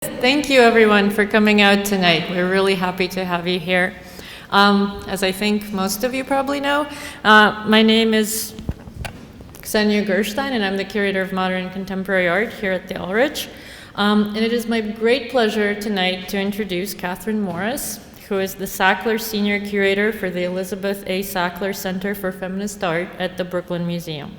Thank you everyone for coming out tonight. We're really happy to have you here. As I think most of you probably know, my name is Ksenia Gerstein and I'm the Curator of Modern and Contemporary Art here at the Ulrich. And it is my great pleasure tonight to introduce Katherine Morris, who is the Sackler Senior Curator for the Elizabeth A. Sackler Center for Feminist Art at the Brooklyn Museum.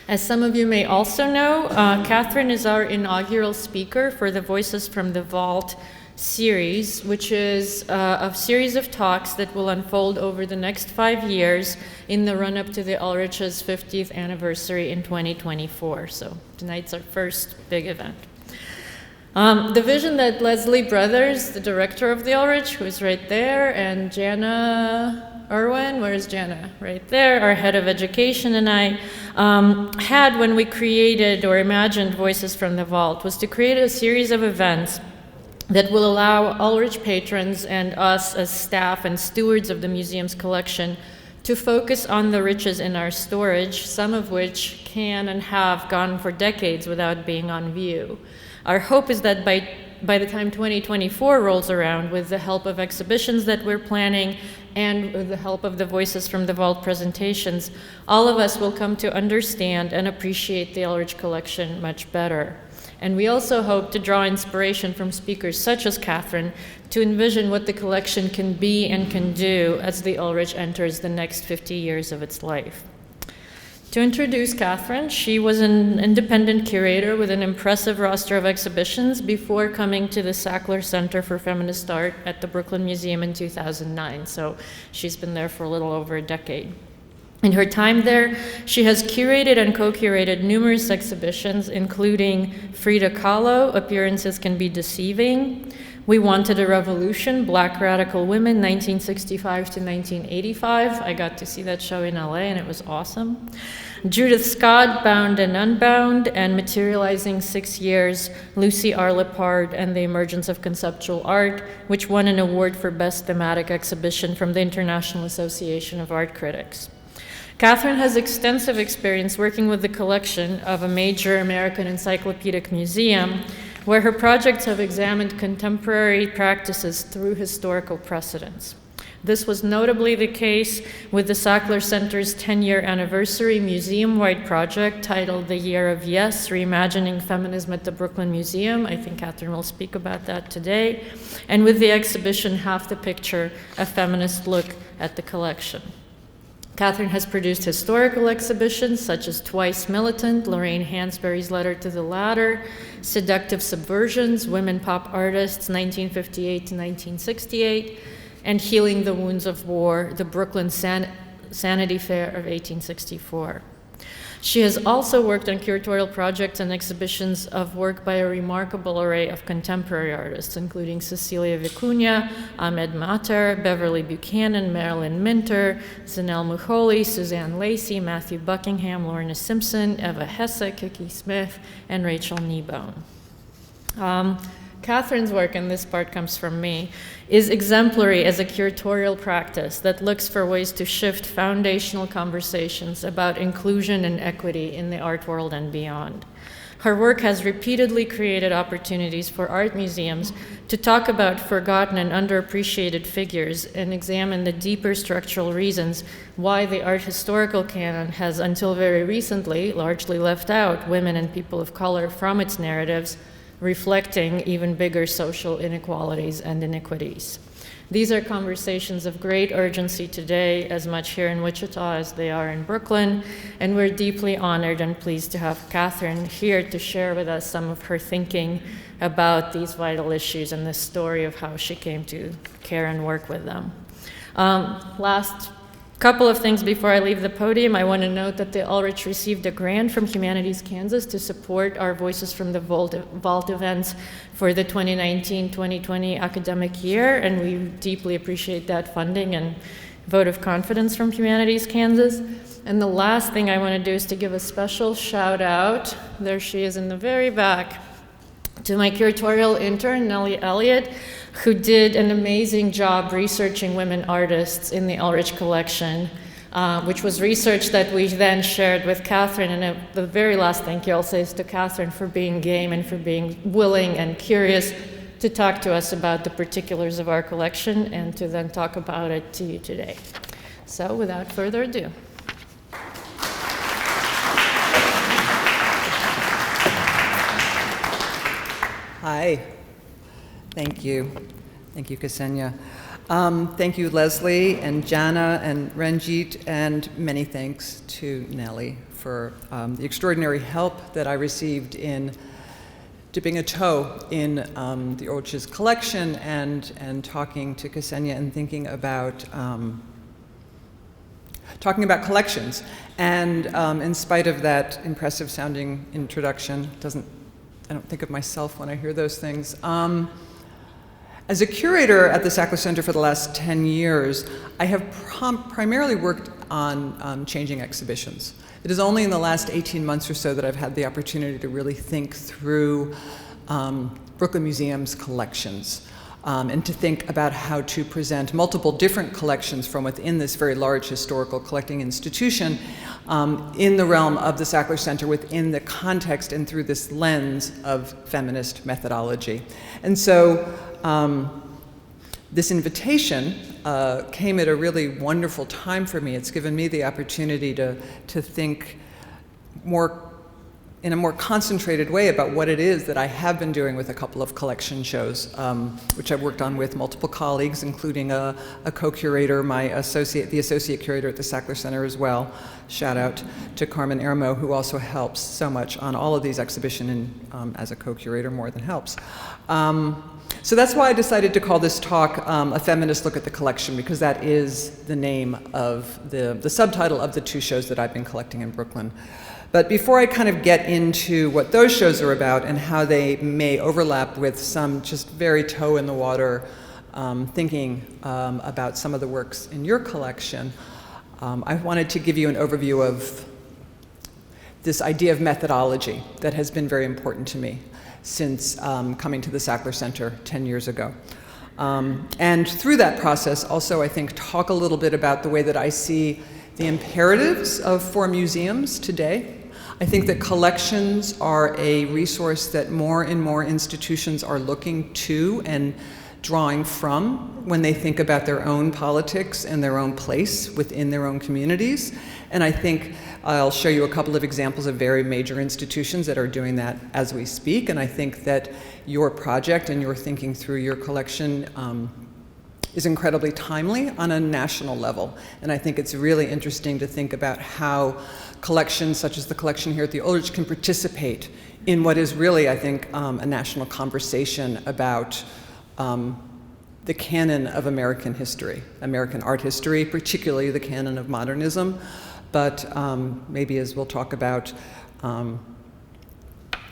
As some of you may also know, Katherine is our inaugural speaker for the Voices from the Vault series, which is a series of talks that will unfold over the next 5 years in the run-up to the Ulrich's 50th anniversary in 2024. So tonight's our first big event. The vision that Leslie Brothers, the director of the Ulrich, who is right there, and Jana Irwin, where is Jana? Right there, our head of education, and I had when we created or imagined Voices from the Vault was to create a series of events that will allow Ulrich patrons and us as staff and stewards of the museum's collection to focus on the riches in our storage, some of which can and have gone for decades without being on view. Our hope is that by the time 2024 rolls around, with the help of exhibitions that we're planning and with the help of the Voices from the Vault presentations, all of us will come to understand and appreciate the Ulrich collection much better. And we also hope to draw inspiration from speakers such as Katherine to envision what the collection can be and can do as the Ulrich enters the next 50 years of its life. To introduce Katherine, she was an independent curator with an impressive roster of exhibitions before coming to the Sackler Center for Feminist Art at the Brooklyn Museum in 2009. So she's been there for a little over a decade. In her time there, she has curated and co-curated numerous exhibitions, including Frida Kahlo, Appearances Can Be Deceiving, We Wanted a Revolution, Black Radical Women, 1965 to 1985. I got to see that show in LA and it was awesome. Judith Scott, Bound and Unbound, and Materializing 6 Years, Lucy R. Lepard and the Emergence of Conceptual Art, which won an award for Best Thematic Exhibition from the International Association of Art Critics. Katherine has extensive experience working with the collection of a major American encyclopedic museum, where her projects have examined contemporary practices through historical precedents. This was notably the case with the Sackler Center's 10-year anniversary museum-wide project titled The Year of Yes, Reimagining Feminism at the Brooklyn Museum. I think Katherine will speak about that today. And with the exhibition Half the Picture, a feminist look at the collection. Katherine has produced historical exhibitions such as Twice Militant, Lorraine Hansberry's Letter to the Ladder, Seductive Subversions, Women Pop Artists, 1958 to 1968, and Healing the Wounds of War, the Brooklyn Sanity Fair of 1864. She has also worked on curatorial projects and exhibitions of work by a remarkable array of contemporary artists, including Cecilia Vicuña, Ahmed Mater, Beverly Buchanan, Marilyn Minter, Zanel Muholi, Suzanne Lacey, Matthew Buckingham, Lorna Simpson, Eva Hesse, Kiki Smith, and Rachel Kneebone. Katherine's work, and this part comes from me, is exemplary as a curatorial practice that looks for ways to shift foundational conversations about inclusion and equity in the art world and beyond. Her work has repeatedly created opportunities for art museums to talk about forgotten and underappreciated figures and examine the deeper structural reasons why the art historical canon has, until very recently, largely left out women and people of color from its narratives, reflecting even bigger social inequalities and iniquities. These are conversations of great urgency today, as much here in Wichita as they are in Brooklyn, and we're deeply honored and pleased to have Katherine here to share with us some of her thinking about these vital issues and the story of how she came to care and work with them. Last couple of things before I leave the podium. I want to note that the Ulrich received a grant from Humanities Kansas to support our Voices from the Vault events for the 2019-2020 academic year, and we deeply appreciate that funding and vote of confidence from Humanities Kansas. And the last thing I want to do is to give a special shout out, there she is in the very back, to my curatorial intern, Nellie Elliott, who did an amazing job researching women artists in the Ulrich collection. which was research that we then shared with Katherine. And the very last thank you I'll say is to Katherine for being game and for being willing and curious to talk to us about the particulars of our collection and to then talk about it to you today. So without further ado. Hi. Thank you. Thank you, Ksenia. Thank you, Leslie and Jana and Ranjit, and many thanks to Nellie for the extraordinary help that I received in dipping a toe in the Ulrich's collection and talking to Ksenia and thinking about collections. And in spite of that impressive sounding introduction, I don't think of myself when I hear those things. As a curator at the Sackler Center for the last 10 years, I have primarily worked on changing exhibitions. It is only in the last 18 months or so that I've had the opportunity to really think through Brooklyn Museum's collections and to think about how to present multiple different collections from within this very large historical collecting institution in the realm of the Sackler Center within the context and through this lens of feminist methodology. And so this invitation came at a really wonderful time for me. It's given me the opportunity to think in a more concentrated way about what it is that I have been doing with a couple of collection shows, which I've worked on with multiple colleagues, including a co-curator, the associate curator at the Sackler Center as well. Shout out to Carmen Ermo, who also helps so much on all of these exhibitions and as a co-curator more than helps. So that's why I decided to call this talk A Feminist Look at the Collection, because that is the name of the subtitle of the two shows that I've been collecting in Brooklyn. But before I kind of get into what those shows are about and how they may overlap with some just very toe in the water thinking about some of the works in your collection, I wanted to give you an overview of this idea of methodology that has been very important to me since coming to the Sackler Center 10 years ago. And through that process, also, I think, talk a little bit about the way that I see the imperatives for museums today. I think that collections are a resource that more and more institutions are looking to and drawing from when they think about their own politics and their own place within their own communities. And I think I'll show you a couple of examples of very major institutions that are doing that as we speak. And I think that your project and your thinking through your collection is incredibly timely on a national level. And I think it's really interesting to think about how collections such as the collection here at the Ulrich can participate in what is really, I think, a national conversation about the canon of American history, American art history, particularly the canon of modernism. But maybe as we'll talk about, the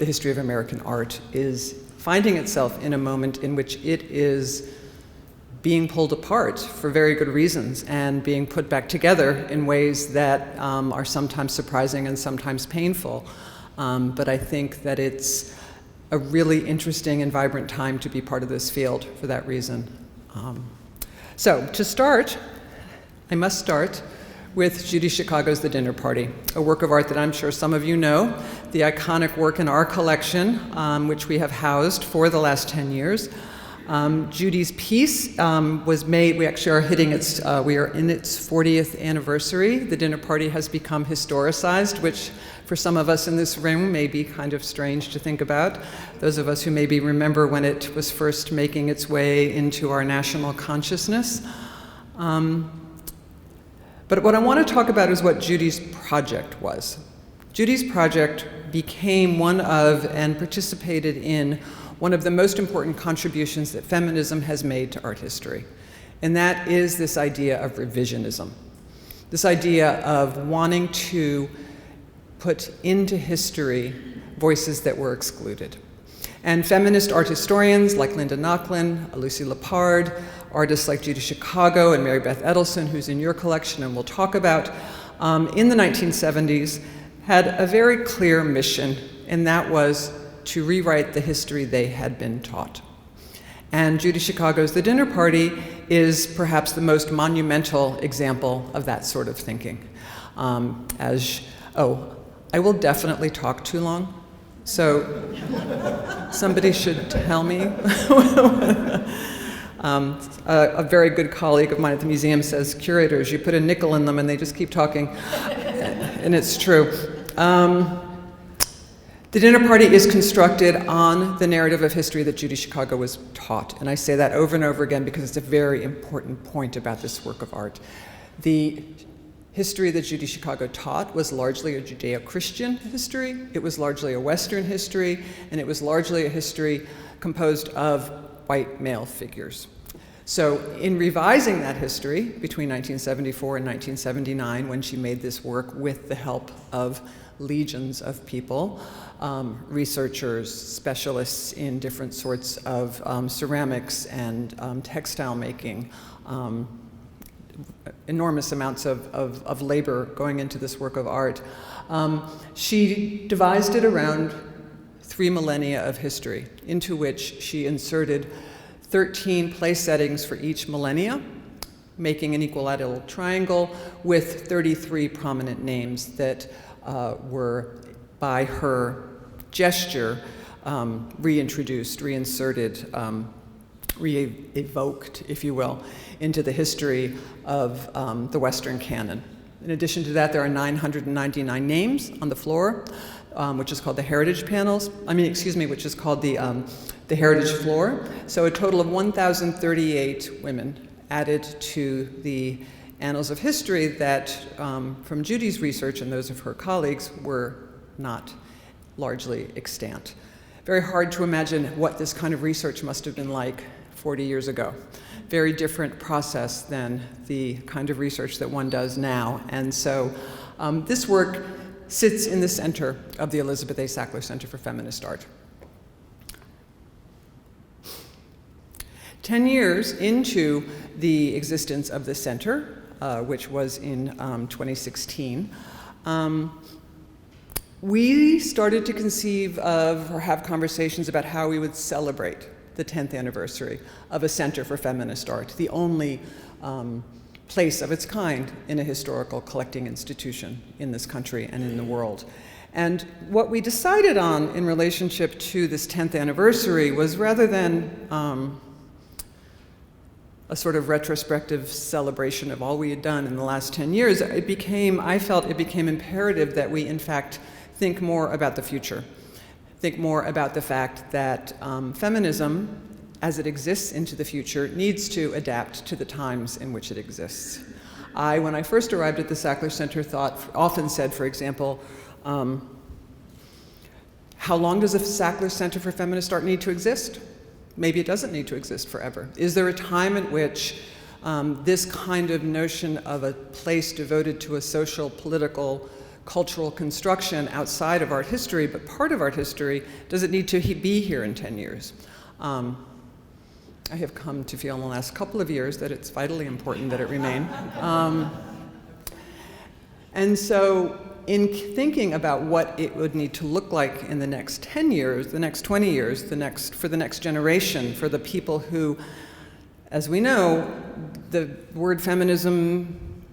history of American art is finding itself in a moment in which it is being pulled apart for very good reasons and being put back together in ways that are sometimes surprising and sometimes painful. But I think that it's a really interesting and vibrant time to be part of this field for that reason. So to start, I must start with Judy Chicago's The Dinner Party, a work of art that I'm sure some of you know, the iconic work in our collection, which we have housed for the last 10 years. Judy's piece was made, we actually are hitting we are in its 40th anniversary. The Dinner Party has become historicized, which for some of us in this room may be kind of strange to think about. Those of us who maybe remember when it was first making its way into our national consciousness. But what I want to talk about is what Judy's project was. Judy's project became one of and participated in one of the most important contributions that feminism has made to art history. And that is this idea of revisionism. This idea of wanting to put into history voices that were excluded. And feminist art historians like Linda Nochlin, Lucy Lepard, artists like Judy Chicago and Mary Beth Edelson, who's in your collection and we'll talk about, in the 1970s, had a very clear mission, and that was to rewrite the history they had been taught. And Judy Chicago's The Dinner Party is perhaps the most monumental example of that sort of thinking. I will definitely talk too long, so somebody should tell me. A very good colleague of mine at the museum says, curators, you put a nickel in them and they just keep talking, and it's true. The dinner party is constructed on the narrative of history that Judy Chicago was taught, and I say that over and over again because it's a very important point about this work of art. The history that Judy Chicago taught was largely a Judeo-Christian history, it was largely a Western history, and it was largely a history composed of white male figures. So in revising that history between 1974 and 1979, when she made this work with the help of legions of people, researchers, specialists in different sorts of ceramics and textile making, enormous amounts of labor going into this work of art. She devised it around 3 millennia of history, into which she inserted 13 place settings for each millennia, making an equilateral triangle with 33 prominent names that were, by her gesture, reintroduced, reinserted, re-evoked, if you will, into the history of the Western canon. In addition to that, there are 999 names on the floor, which is called the heritage panels. Which is called the heritage floor. So a total of 1,038 women added to the annals of history that, from Judy's research and those of her colleagues, were not largely extant. Very hard to imagine what this kind of research must have been like 40 years ago. Very different process than the kind of research that one does now. And so this work sits in the center of the Elizabeth A. Sackler Center for Feminist Art. 10 years into the existence of the center, which was in 2016, we started to conceive of or have conversations about how we would celebrate the 10th anniversary of a Center for Feminist Art, the only place of its kind in a historical collecting institution in this country and in the world. And what we decided on in relationship to this 10th anniversary was, rather than a sort of retrospective celebration of all we had done in the last 10 years, I felt it became imperative that we, in fact, think more about the future. Think more about the fact that feminism, as it exists into the future, needs to adapt to the times in which it exists. When I first arrived at the Sackler Center, often said, for example, how long does the Sackler Center for Feminist Art need to exist? Maybe it doesn't need to exist forever. Is there a time at which this kind of notion of a place devoted to a social, political, cultural construction outside of art history, but part of art history, does it need to be here in 10 years? I have come to feel in the last couple of years that it's vitally important that it remain. And so in thinking about what it would need to look like in the next 10 years, the next 20 years, for the next generation, for the people who, as we know, the word feminism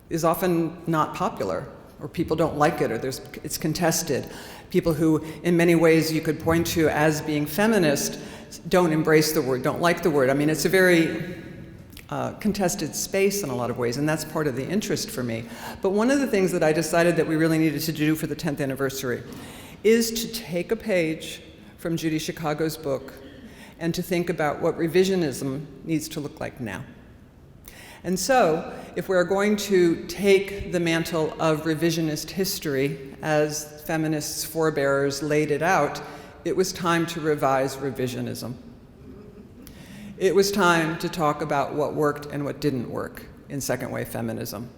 is often not popular, or people don't like it, or it's contested. People who, in many ways, you could point to as being feminist don't embrace the word, don't like the word. I mean, it's a very contested space in a lot of ways, and that's part of the interest for me. But one of the things that I decided that we really needed to do for the 10th anniversary is to take a page from Judy Chicago's book and to think about what revisionism needs to look like now. And so, if we're going to take the mantle of revisionist history as feminists' forebears laid it out, it was time to revise revisionism. It was time to talk about what worked and what didn't work in second wave feminism,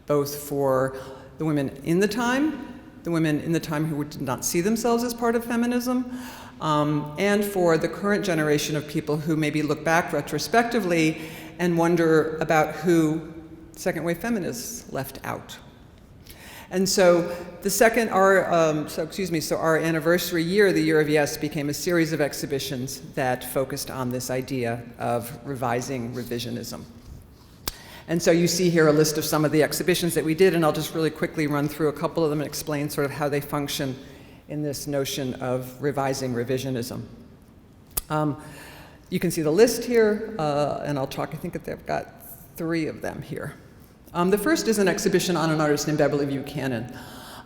both for the women in the time who did not see themselves as part of feminism, and for the current generation of people who maybe look back retrospectively and wonder about who second wave feminists left out. And so our anniversary year, the Year of Yes, became a series of exhibitions that focused on this idea of revising revisionism. And so you see here a list of some of the exhibitions that we did, and I'll just really quickly run through a couple of them and explain sort of how they function in this notion of revising revisionism. You can see the list here, and I'll talk, I think that they've got 3 of them here. The first is an exhibition on an artist named Beverly Buchanan.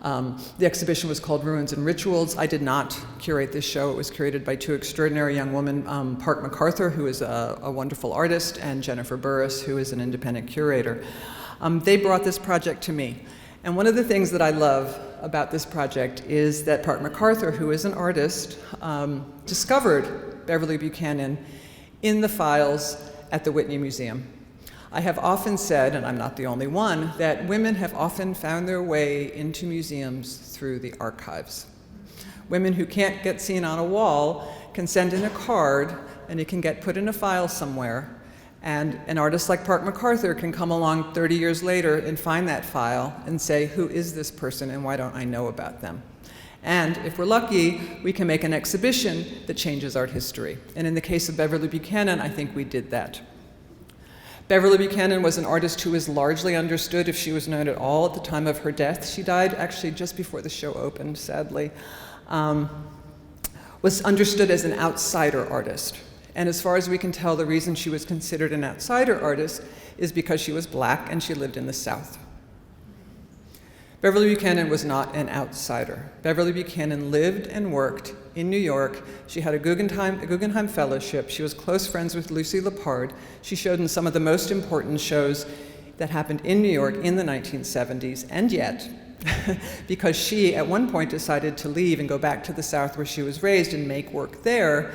The exhibition was called Ruins and Rituals. I did not curate this show. It was curated by 2 extraordinary young women, Park MacArthur, who is a wonderful artist, and Jennifer Burris, who is an independent curator. They brought this project to me. And one of the things that I love about this project is that Park MacArthur, who is an artist, discovered Beverly Buchanan in the files at the Whitney Museum. I have often said, and I'm not the only one, that women have often found their way into museums through the archives. Women who can't get seen on a wall can send in a card, and it can get put in a file somewhere, and an artist like Park MacArthur can come along 30 years later and find that file and say, who is this person and why don't I know about them? And if we're lucky, we can make an exhibition that changes art history. And in the case of Beverly Buchanan, I think we did that. Beverly Buchanan was an artist who was largely understood, if she was known at all, at the time of her death. She died actually just before the show opened, sadly. Was understood as an outsider artist. And as far as we can tell, the reason she was considered an outsider artist is because she was Black and she lived in the South. Beverly Buchanan was not an outsider. Beverly Buchanan lived and worked in New York. She had a Guggenheim Fellowship. She was close friends with Lucy Lepard. She showed in some of the most important shows that happened in New York in the 1970s, and yet, because she at one point decided to leave and go back to the South where she was raised and make work there,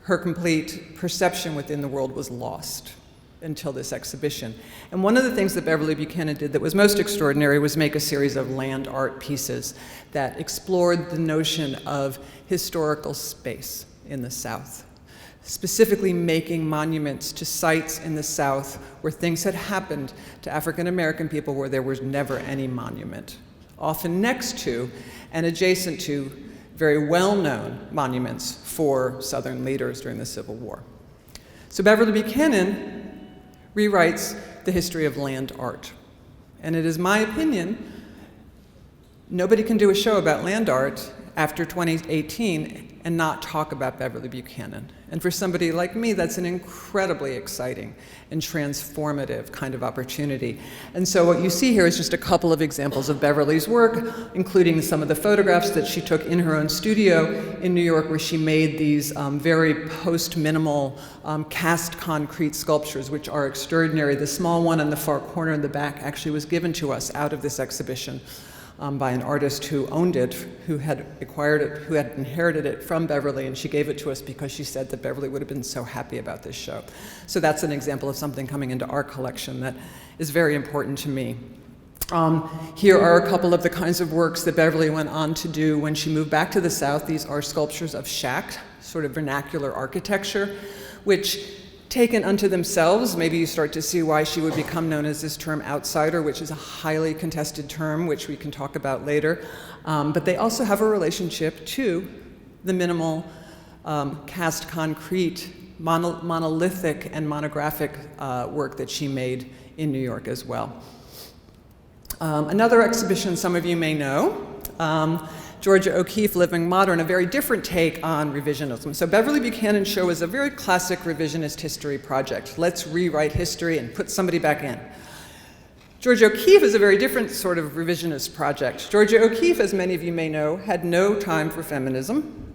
her complete perception within the world was lost until this exhibition. And one of the things that Beverly Buchanan did that was most extraordinary was make a series of land art pieces that explored the notion of historical space in the South, specifically making monuments to sites in the South where things had happened to African American people where there was never any monument, often next to and adjacent to very well-known monuments for Southern leaders during the Civil War. So Beverly Buchanan rewrites the history of land art. And it is my opinion, nobody can do a show about land art after 2018 and not talk about Beverly Buchanan. And for somebody like me, that's an incredibly exciting and transformative kind of opportunity. And so what you see here is just a couple of examples of Beverly's work, including some of the photographs that she took in her own studio in New York, where she made these very post-minimal cast concrete sculptures, which are extraordinary. The small one in the far corner in the back actually was given to us out of this exhibition by an artist who owned it, who had acquired it, who had inherited it from Beverly, and she gave it to us because she said that Beverly would have been so happy about this show. So that's an example of something coming into our collection that is very important to me. Here are a couple of the kinds of works that Beverly went on to do when she moved back to the South. These are sculptures of shack, sort of vernacular architecture, which taken unto themselves, maybe you start to see why she would become known as this term outsider, which is a highly contested term, which we can talk about later. But they also have a relationship to the minimal cast concrete, monolithic and monographic work that she made in New York as well. Another exhibition some of you may know, Georgia O'Keeffe, Living Modern, a very different take on revisionism. So Beverly Buchanan's show is a very classic revisionist history project. Let's rewrite history and put somebody back in. Georgia O'Keeffe is a very different sort of revisionist project. Georgia O'Keeffe, as many of you may know, had no time for feminism,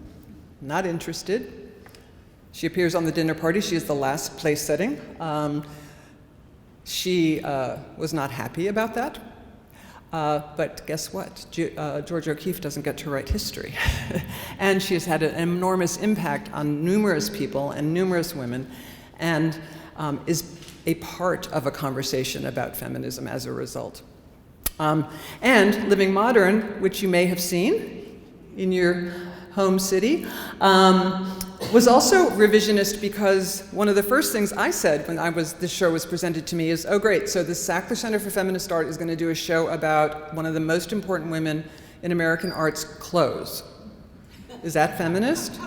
not interested. She appears on the dinner party. She is the last place setting. She was not happy about that. But guess what? Georgia O'Keeffe doesn't get to write history. And she has had an enormous impact on numerous people and numerous women, and is a part of a conversation about feminism as a result. And Living Modern, which you may have seen in your home city, was also revisionist because one of the first things I said when this show was presented to me is, oh great, so the Sackler Center for Feminist Art is going to do a show about one of the most important women in American art's clothes. Is that feminist?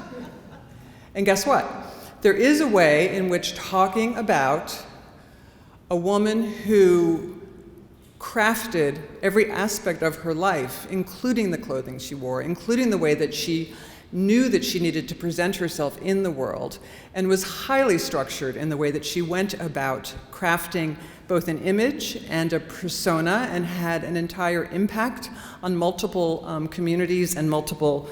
And guess what? There is a way in which talking about a woman who crafted every aspect of her life, including the clothing she wore, including the way that she knew that she needed to present herself in the world, and was highly structured in the way that she went about crafting both an image and a persona, and had an entire impact on multiple communities and multiple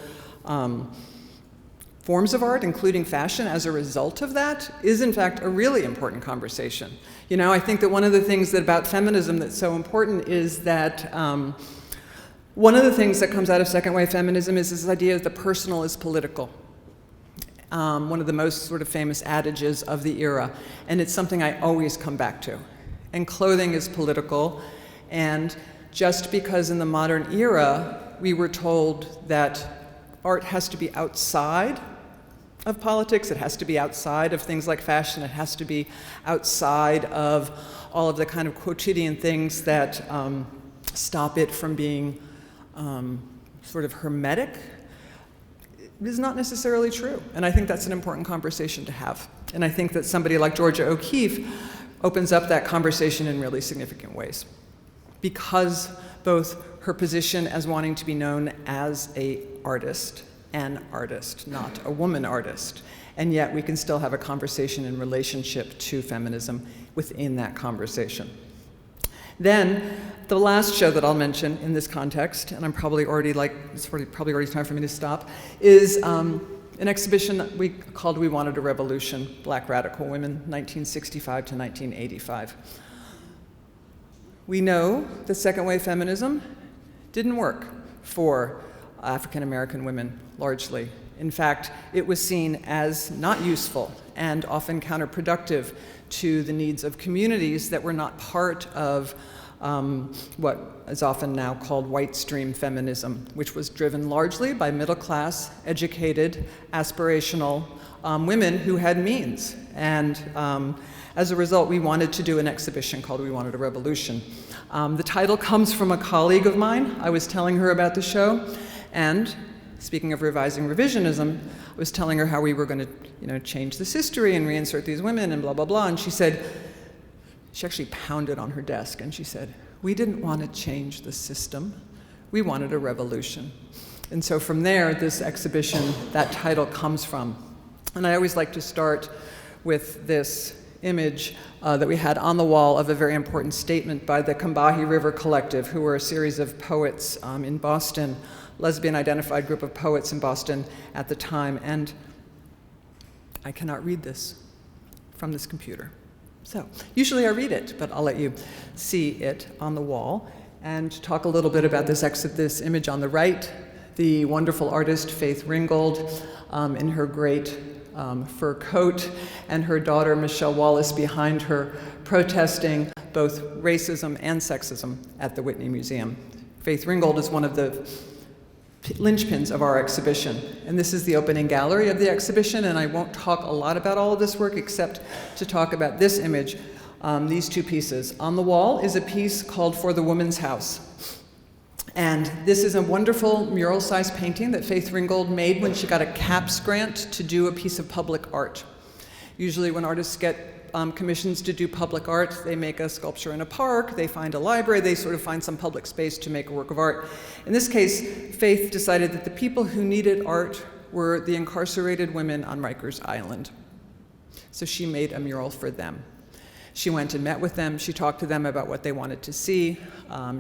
forms of art, including fashion, as a result of that, is in fact a really important conversation. You know, I think that one of the things about feminism that's so important is that one of the things that comes out of second wave feminism is this idea that the personal is political. One of the most sort of famous adages of the era, and it's something I always come back to. And clothing is political, and just because in the modern era we were told that art has to be outside of politics, it has to be outside of things like fashion, it has to be outside of all of the kind of quotidian things that stop it from being sort of hermetic, is not necessarily true. And I think that's an important conversation to have. And I think that somebody like Georgia O'Keeffe opens up that conversation in really significant ways, because both her position as wanting to be known as an artist, not a woman artist, and yet we can still have a conversation in relationship to feminism within that conversation. Then, the last show that I'll mention in this context, and I'm probably already it's probably already time for me to stop, is an exhibition that we called We Wanted a Revolution, Black Radical Women, 1965 to 1985. We know that second wave feminism didn't work for African American women, largely. In fact, it was seen as not useful and often counterproductive to the needs of communities that were not part of what is often now called white stream feminism, which was driven largely by middle-class, educated, aspirational women who had means. And as a result, we wanted to do an exhibition called We Wanted a Revolution. The title comes from a colleague of mine. I was telling her about the show, and speaking of revising revisionism, I was telling her how we were going to, change this history and reinsert these women and blah, blah, blah. And she actually pounded on her desk and she said, we didn't want to change the system. We wanted a revolution. And so from there, this exhibition, that title comes from. And I always like to start with this image that we had on the wall of a very important statement by the Combahee River Collective, who were a series of poets in Boston, lesbian-identified group of poets in Boston at the time. And I cannot read this from this computer. So usually I read it, but I'll let you see it on the wall and talk a little bit about this image on the right, the wonderful artist Faith Ringgold in her great fur coat, and her daughter Michelle Wallace behind her, protesting both racism and sexism at the Whitney Museum. Faith Ringgold is one of the linchpins of our exhibition. And this is the opening gallery of the exhibition, and I won't talk a lot about all of this work except to talk about this image, these two pieces. On the wall is a piece called For the Woman's House. And this is a wonderful mural-sized painting that Faith Ringgold made when she got a CAPS grant to do a piece of public art. Usually when artists get commissions to do public art, they make a sculpture in a park, they find a library, they sort of find some public space to make a work of art. In this case, Faith decided that the people who needed art were the incarcerated women on Rikers Island. So she made a mural for them. She went and met with them, she talked to them about what they wanted to see.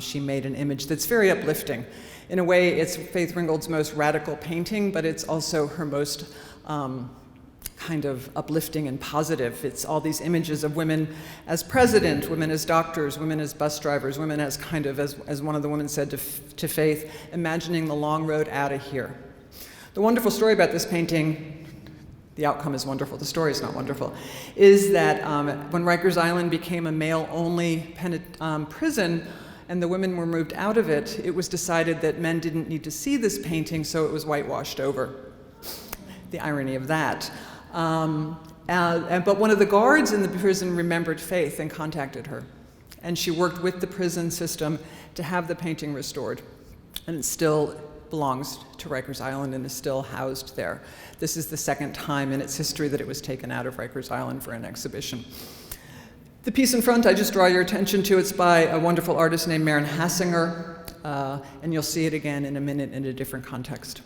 She made an image that's very uplifting. In a way, it's Faith Ringgold's most radical painting, but it's also her most kind of uplifting and positive. It's all these images of women as president, women as doctors, women as bus drivers, women as kind of, as one of the women said to Faith, imagining the long road out of here. The wonderful story about this painting, the outcome is wonderful, the story is not wonderful, is that when Rikers Island became a male-only prison and the women were moved out of it, it was decided that men didn't need to see this painting, so it was whitewashed over. the irony of that. But one of the guards in the prison remembered Faith and contacted her. And she worked with the prison system to have the painting restored. And it still belongs to Rikers Island and is still housed there. This is the second time in its history that it was taken out of Rikers Island for an exhibition. The piece in front I just draw your attention to, it's by a wonderful artist named Maren Hassinger, and you'll see it again in a minute in a different context.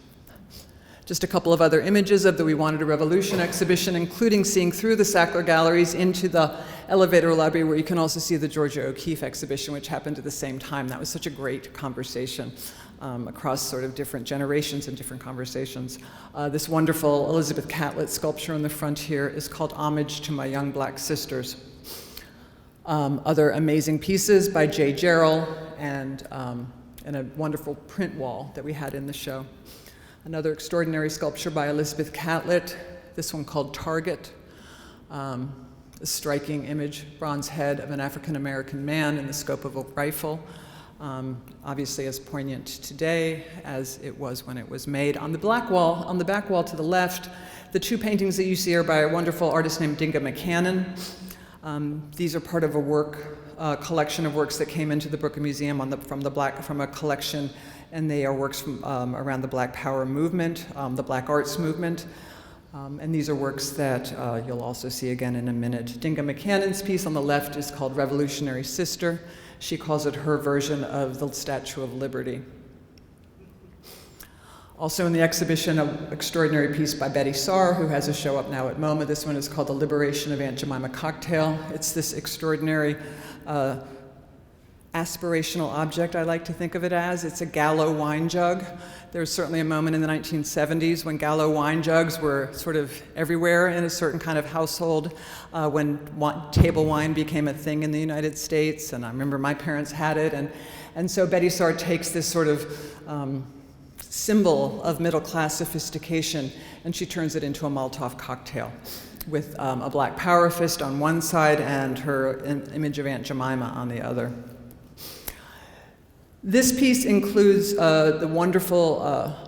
Just a couple of other images of the We Wanted a Revolution exhibition, including seeing through the Sackler galleries into the elevator lobby, where you can also see the Georgia O'Keeffe exhibition, which happened at the same time. That was such a great conversation across sort of different generations and different conversations. This wonderful Elizabeth Catlett sculpture on the front here is called Homage to My Young Black Sisters. Other amazing pieces by Jay Jarrell and a wonderful print wall that we had in the show. Another extraordinary sculpture by Elizabeth Catlett, this one called Target. A striking image, bronze head of an African-American man in the scope of a rifle. Obviously as poignant today as it was when it was made. On the back wall to the left, the two paintings that you see are by a wonderful artist named Dinga Buchanan. These are part of a collection of works that came into the Brooklyn Museum from a collection, and they are works from around the Black Power movement, the Black Arts movement. And these are works that you'll also see again in a minute. Dinga Buchanan's piece on the left is called Revolutionary Sister. She calls it her version of the Statue of Liberty. Also in the exhibition, an extraordinary piece by Betty Saar, who has a show up now at Moma. This one is called The Liberation of Aunt Jemima Cocktail. It's this extraordinary aspirational object, I like to think of it as. It's a Gallo wine jug. There was certainly a moment in the 1970s when Gallo wine jugs were sort of everywhere in a certain kind of household, when table wine became a thing in the United States, and I remember my parents had it, and so Betty Saar takes this sort of symbol of middle-class sophistication, and she turns it into a Molotov cocktail with a Black Power fist on one side and her image of Aunt Jemima on the other. This piece includes the wonderful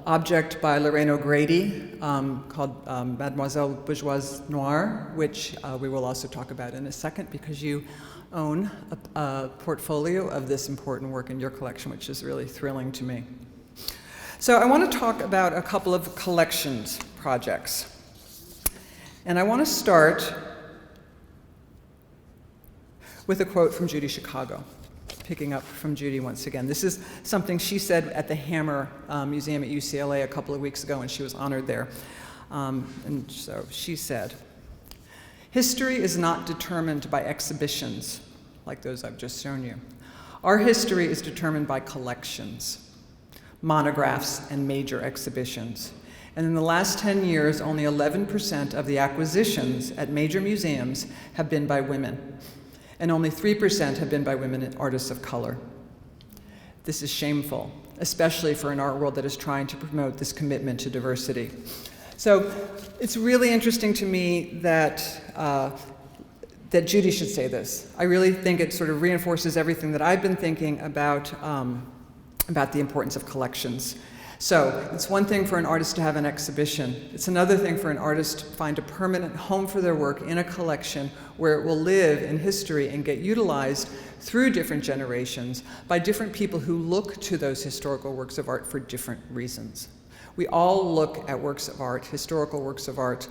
object by Lorraine O'Grady called Mademoiselle Bourgeoise Noire, which we will also talk about in a second because you own a portfolio of this important work in your collection, which is really thrilling to me. So I want to talk about a couple of collections projects. And I want to start with a quote from Judy Chicago. Picking up from Judy once again. This is something she said at the Hammer Museum at UCLA a couple of weeks ago when she was honored there. And so she said, "History is not determined by exhibitions like those I've just shown you. Our history is determined by collections, monographs, and major exhibitions. And in the last 10 years, only 11% of the acquisitions at major museums have been by women. And only 3% have been by women and artists of color. This is shameful, especially for an art world that is trying to promote this commitment to diversity." So it's really interesting to me that Judy should say this. I really think it sort of reinforces everything that I've been thinking about the importance of collections. So it's one thing for an artist to have an exhibition. It's another thing for an artist to find a permanent home for their work in a collection where it will live in history and get utilized through different generations by different people who look to those historical works of art for different reasons. We all look at works of art, historical works of art,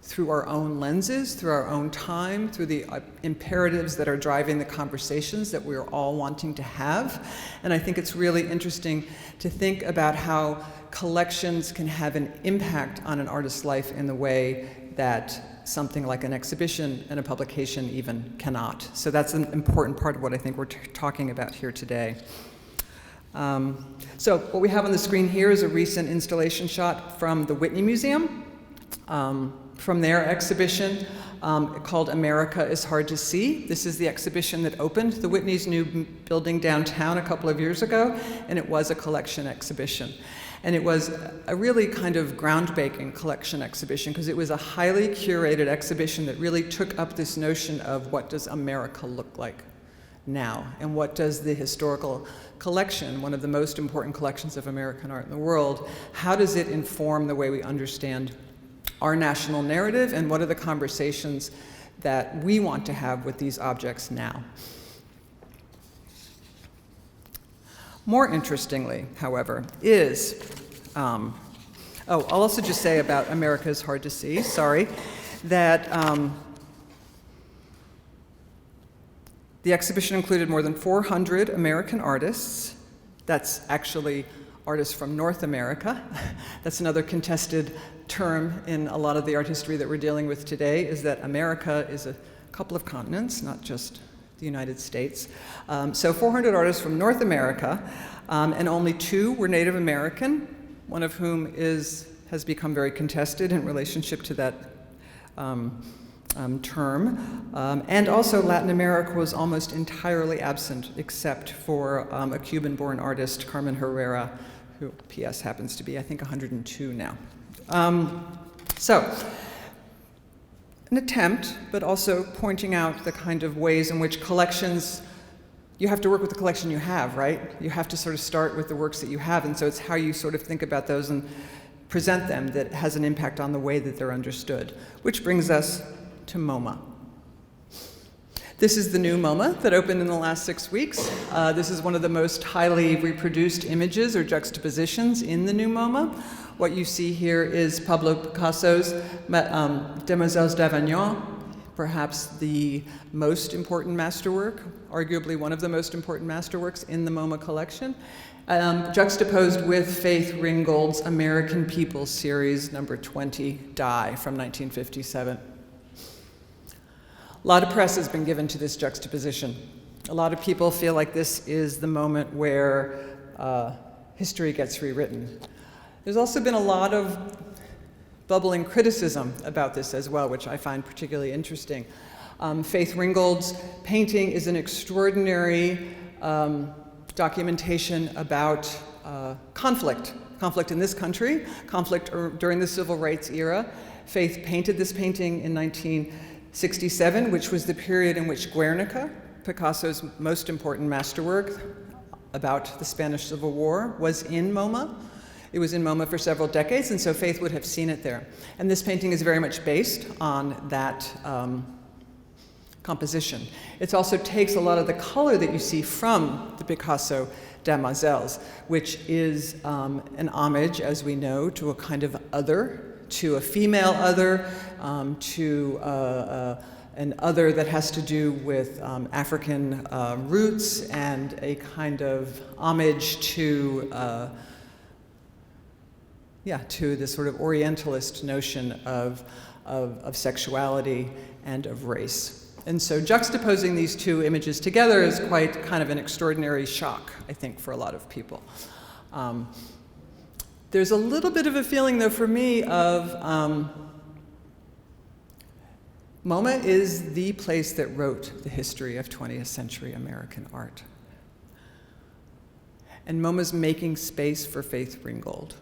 through our own lenses, through our own time, through the imperatives that are driving the conversations that we're all wanting to have. And I think it's really interesting to think about how collections can have an impact on an artist's life in the way that something like an exhibition and a publication even cannot. So that's an important part of what I think we're talking about here today. So what we have on the screen here is a recent installation shot from the Whitney Museum. From their exhibition called America is Hard to See. This is the exhibition that opened the Whitney's new building downtown a couple of years ago, and it was a collection exhibition. And it was a really kind of groundbreaking collection exhibition because it was a highly curated exhibition that really took up this notion of what does America look like now? And what does the historical collection, one of the most important collections of American art in the world, how does it inform the way we understand our national narrative, and what are the conversations that we want to have with these objects now? More interestingly, however, is, I'll also just say about America is Hard to See, sorry, that the exhibition included more than 400 American artists. That's actually artists from North America. That's another contested term in a lot of the art history that we're dealing with today, is that America is a couple of continents, not just the United States. So 400 artists from North America, and only 2 were Native American, one of whom has become very contested in relationship to that term. And also Latin America was almost entirely absent, except for a Cuban-born artist, Carmen Herrera, who, P.S., happens to be, I think, 102 now. So, an attempt, but also pointing out the kind of ways in which collections, you have to work with the collection you have, right? You have to sort of start with the works that you have, and so it's how you sort of think about those and present them that has an impact on the way that they're understood. Which brings us to Moma. This is the new Moma that opened in the last 6 weeks. This is one of the most highly reproduced images or juxtapositions in the new Moma. What you see here is Pablo Picasso's Demoiselles d'Avignon, perhaps the most important masterwork, arguably one of the most important masterworks in the Moma collection, juxtaposed with Faith Ringgold's American People series, number 20, Die, from 1957. A lot of press has been given to this juxtaposition. A lot of people feel like this is the moment where history gets rewritten. There's also been a lot of bubbling criticism about this as well, which I find particularly interesting. Faith Ringgold's painting is an extraordinary documentation about conflict in this country, conflict during the civil rights era. Faith painted this painting in 1967, which was the period in which Guernica, Picasso's most important masterwork about the Spanish Civil War, was in Moma. It was in Moma for several decades, and so Faith would have seen it there. And this painting is very much based on that composition. It also takes a lot of the color that you see from the Picasso Demoiselles, which is an homage, as we know, to a kind of other, to a female other, to an other that has to do with African roots, and a kind of homage to this sort of Orientalist notion of sexuality and of race. And so juxtaposing these two images together is quite kind of an extraordinary shock, I think, for a lot of people. There's a little bit of a feeling, though, for me of Moma is the place that wrote the history of 20th century American art. And Moma's making space for Faith Ringgold.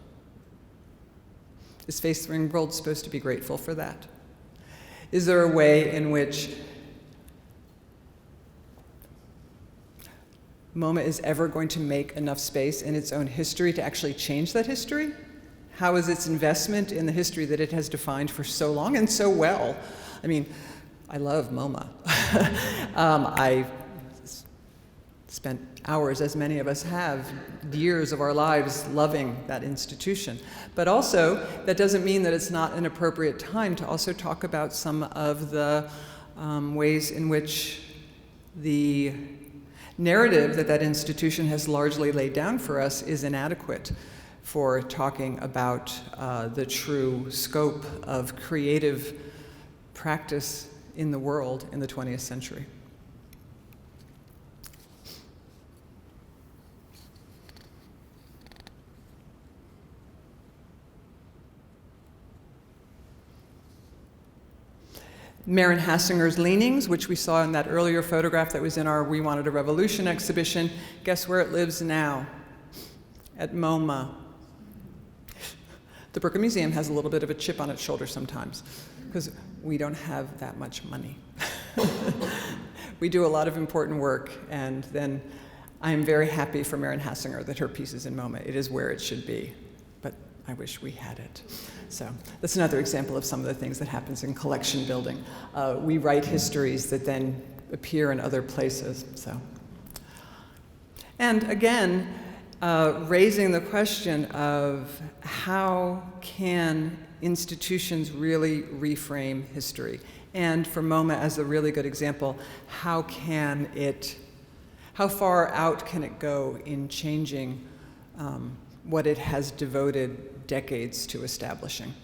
Is Faith Ringgold supposed to be grateful for that? Is there a way in which Moma is ever going to make enough space in its own history to actually change that history? How is its investment in the history that it has defined for so long and so well? I mean, I love Moma. I spent hours, as many of us have, years of our lives loving that institution. But also, that doesn't mean that it's not an appropriate time to also talk about some of the ways in which the narrative that that institution has largely laid down for us is inadequate for talking about the true scope of creative practice in the world in the 20th century. Maren Hassinger's Leanings, which we saw in that earlier photograph that was in our We Wanted a Revolution exhibition. Guess where it lives now? At Moma. The Brooklyn Museum has a little bit of a chip on its shoulder sometimes, because we don't have that much money. We do a lot of important work, and then I am very happy for Maren Hassinger that her piece is in Moma. It is where it should be, but I wish we had it. So that's another example of some of the things that happens in collection building. We write histories that then appear in other places. So, and again, raising the question of how can institutions really reframe history? And for Moma, as a really good example, how far out can it go in changing what it has devoted decades to establishing?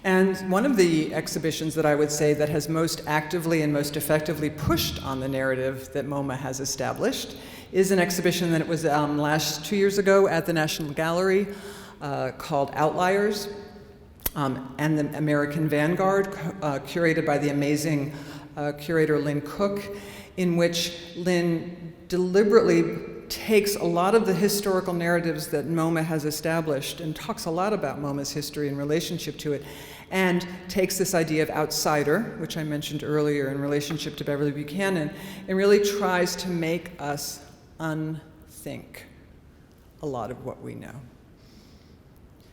And one of the exhibitions that I would say that has most actively and most effectively pushed on the narrative that Moma has established is an exhibition that was 2 years ago at the National Gallery called Outliers and the American Vanguard, curated by the amazing curator Lynn Cook, in which Lynn deliberately takes a lot of the historical narratives that Moma has established and talks a lot about Moma's history in relationship to it, and takes this idea of outsider, which I mentioned earlier in relationship to Beverly Buchanan, and really tries to make us unthink a lot of what we know.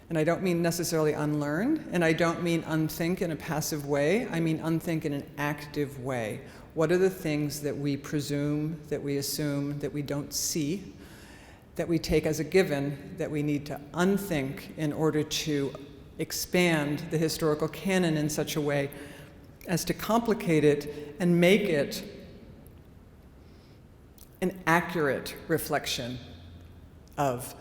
And I don't mean necessarily unlearn, and I don't mean unthink in a passive way. I mean unthink in an active way. What are the things that we presume, that we assume, that we don't see, that we take as a given, that we need to unthink in order to expand the historical canon in such a way as to complicate it and make it an accurate reflection of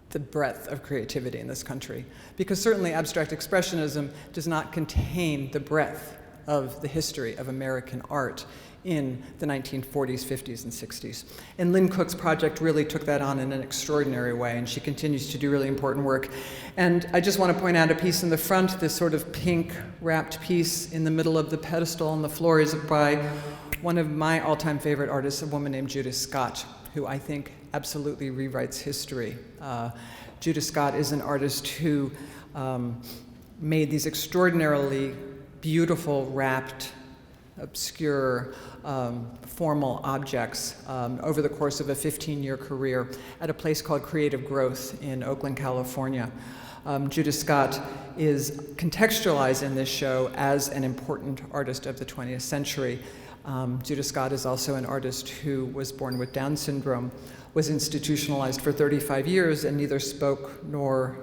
the breadth of creativity in this country? Because certainly abstract expressionism does not contain the breadth of the history of American art in the 1940s, 50s, and 60s. And Lynn Cook's project really took that on in an extraordinary way, and she continues to do really important work. And I just want to point out a piece in the front, this sort of pink wrapped piece in the middle of the pedestal on the floor is by one of my all-time favorite artists, a woman named Judith Scott, who I think absolutely rewrites history. Judith Scott is an artist who made these extraordinarily beautiful, wrapped, obscure, formal objects over the course of a 15-year career at a place called Creative Growth in Oakland, California. Judith Scott is contextualized in this show as an important artist of the 20th century. Judith Scott is also an artist who was born with Down syndrome, was institutionalized for 35 years, and neither spoke nor,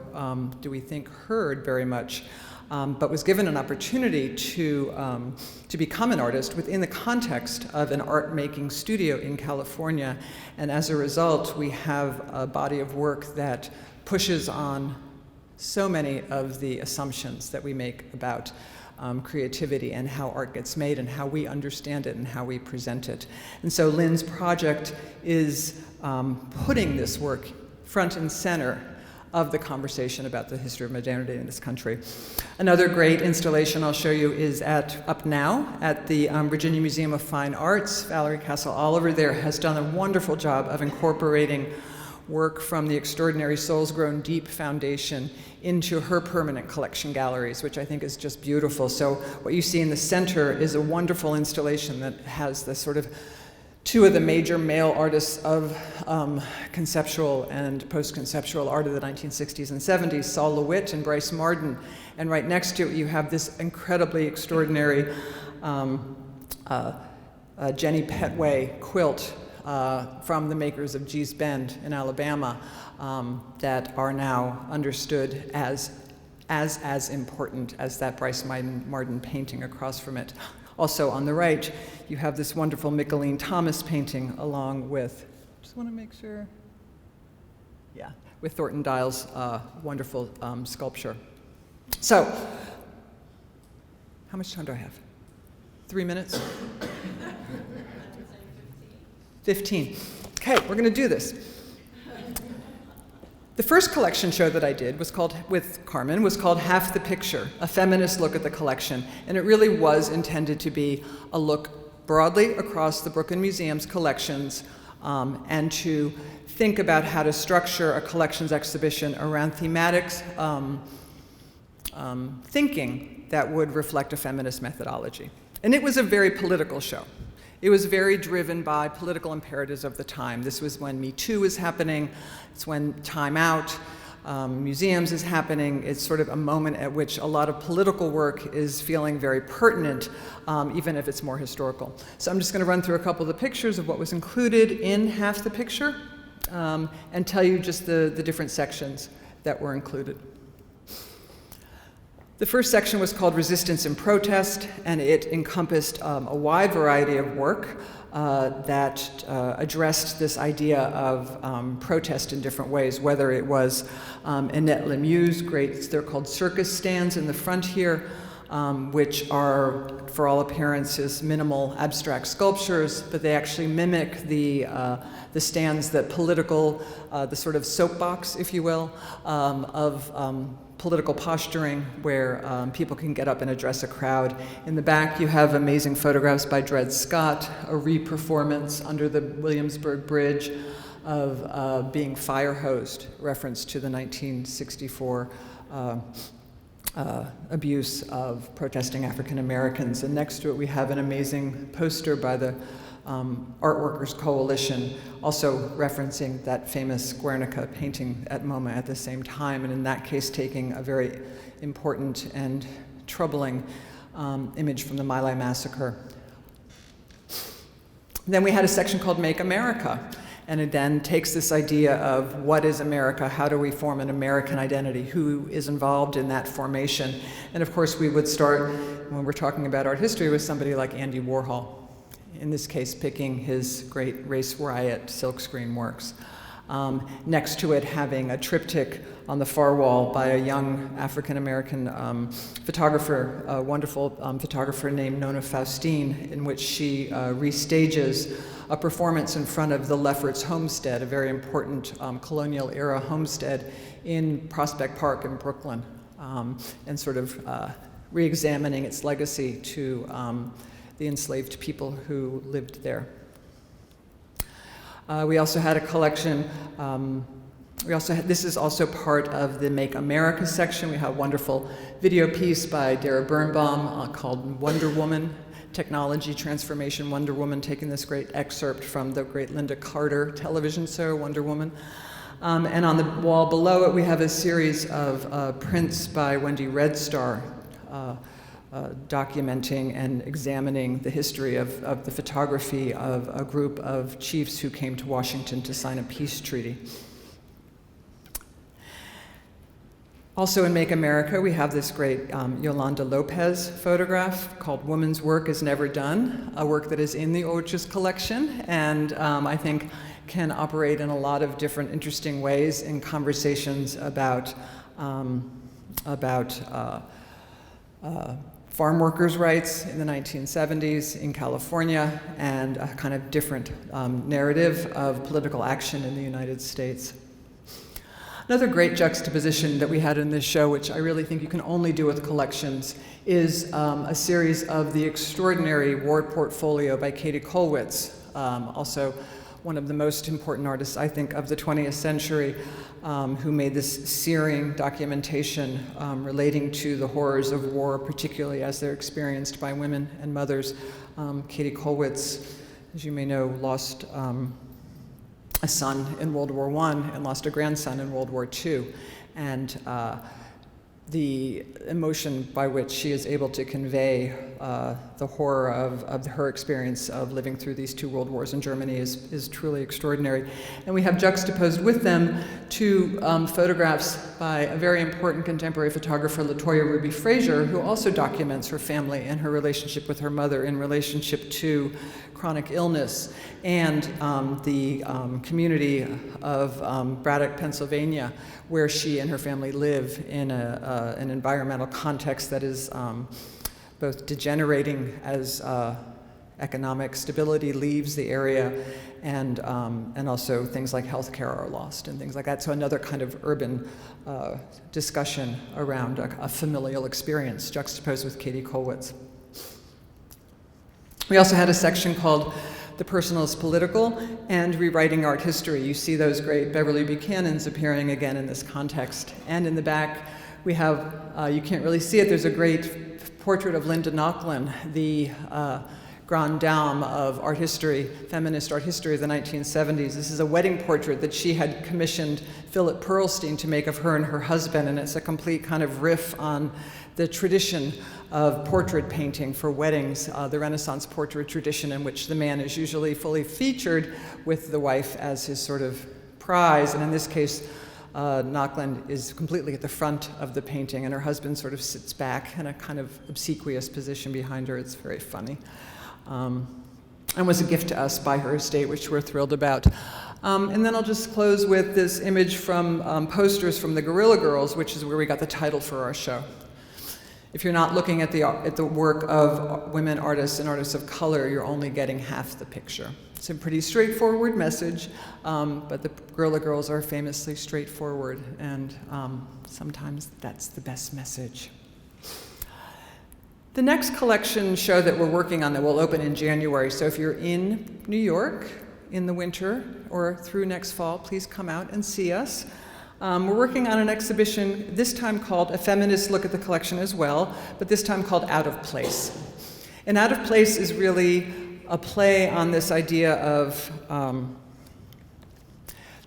do we think, heard very much, but was given an opportunity to become an artist within the context of an art-making studio in California. And as a result, we have a body of work that pushes on so many of the assumptions that we make about creativity and how art gets made and how we understand it and how we present it. And so Lynn's project is putting this work front and center of the conversation about the history of modernity in this country. Another great installation I'll show you is up now at the Virginia Museum of Fine Arts. Valerie Castle-Oliver there has done a wonderful job of incorporating work from the extraordinary Souls Grown Deep Foundation into her permanent collection galleries, which I think is just beautiful. So what you see in the center is a wonderful installation that has the sort of two of the major male artists of conceptual and post-conceptual art of the 1960s and 70s, Sol LeWitt and Bryce Marden. And right next to it, you have this incredibly extraordinary Jenny Petway quilt from the makers of Gee's Bend in Alabama that are now understood as important as that Bryce Marden painting across from it. Also on the right, you have this wonderful Mickalene Thomas painting along with, just want to make sure, yeah, with Thornton Dial's wonderful sculpture. So, how much time do I have? 3 minutes? 15. Okay, we're going to do this. The first collection show that I did was called, with Carmen, was called Half the Picture, a feminist look at the collection. And it really was intended to be a look broadly across the Brooklyn Museum's collections and to think about how to structure a collections exhibition around thematic thinking that would reflect a feminist methodology. And it was a very political show. It was very driven by political imperatives of the time. This was when Me Too was happening. It's when Time Out, museums is happening. It's sort of a moment at which a lot of political work is feeling very pertinent, even if it's more historical. So I'm just going to run through a couple of the pictures of what was included in half the picture, and tell you just the different sections that were included. The first section was called Resistance and Protest, and it encompassed a wide variety of work that addressed this idea of protest in different ways, whether it was Annette Lemieux's great, they're called circus stands in the front here, which are, for all appearances, minimal abstract sculptures, but they actually mimic the stands that the sort of soapbox, if you will, of political posturing, where people can get up and address a crowd. In the back, you have amazing photographs by Judith Scott, a re-performance under the Williamsburg Bridge of being fire hosed, reference to the 1964 abuse of protesting African Americans. And next to it, we have an amazing poster by the Art Workers Coalition, also referencing that famous Guernica painting at Moma at the same time, and in that case taking a very important and troubling image from the My Lai massacre. Then we had a section called Make America, and it then takes this idea of what is America, how do we form an American identity, who is involved in that formation. And of course we would start, when we're talking about art history, with somebody like Andy Warhol, in this case picking his great Race Riot silkscreen works. Next to it having a triptych on the far wall by a young African-American photographer, a wonderful photographer named Nona Faustine, in which she restages a performance in front of the Lefferts homestead, a very important colonial era homestead in Prospect Park in Brooklyn, and sort of re-examining its legacy to the enslaved people who lived there. We also had a collection, this is also part of the Make America section. We have a wonderful video piece by Dara Birnbaum called Wonder Woman, Technology Transformation Wonder Woman, taking this great excerpt from the great Linda Carter television show, Wonder Woman. And on the wall below it, we have a series of prints by Wendy Redstar, documenting and examining the history of the photography of a group of chiefs who came to Washington to sign a peace treaty. Also in Make America, we have this great Yolanda Lopez photograph called Woman's Work is Never Done, a work that is in the Ulrich's collection, and I think can operate in a lot of different interesting ways in conversations about farm workers' rights in the 1970s in California, and a kind of different narrative of political action in the United States. Another great juxtaposition that we had in this show, which I really think you can only do with collections, is a series of The Extraordinary War Portfolio by Kathe Kollwitz, also one of the most important artists, I think, of the 20th century, who made this searing documentation relating to the horrors of war, particularly as they're experienced by women and mothers. Kathe Kollwitz, as you may know, lost a son in World War I and lost a grandson in World War II. And the emotion by which she is able to convey the horror of her experience of living through these two world wars in Germany is truly extraordinary. And we have juxtaposed with them two photographs by a very important contemporary photographer, LaToya Ruby Frazier, who also documents her family and her relationship with her mother in relationship to chronic illness, and the community of Braddock, Pennsylvania, where she and her family live in an environmental context that is both degenerating as economic stability leaves the area, and also things like healthcare are lost and things like that. So another kind of urban discussion around a familial experience juxtaposed with Kathe Kollwitz. We also had a section called The Personal is Political and Rewriting Art History. You see those great Beverly Buchanans appearing again in this context. And in the back, we have, you can't really see it, there's a great portrait of Linda Nochlin, the grande dame of art history, feminist art history of the 1970s. This is a wedding portrait that she had commissioned Philip Pearlstein to make of her and her husband, and it's a complete kind of riff on the tradition of portrait painting for weddings, the Renaissance portrait tradition in which the man is usually fully featured with the wife as his sort of prize, and in this case, Nochlin is completely at the front of the painting, and her husband sort of sits back in a kind of obsequious position behind her. It's very funny. And was a gift to us by her estate, which we're thrilled about. And then I'll just close with this image from posters from the Guerrilla Girls, which is where we got the title for our show. If you're not looking at the work of women artists and artists of color, you're only getting half the picture. It's a pretty straightforward message, but the Guerrilla Girls are famously straightforward, and sometimes that's the best message. The next collection show that we're working on that will open in January, so if you're in New York in the winter or through next fall, please come out and see us. We're working on an exhibition, this time called A Feminist Look at the Collection as well, but this time called Out of Place. And Out of Place is really a play on this idea of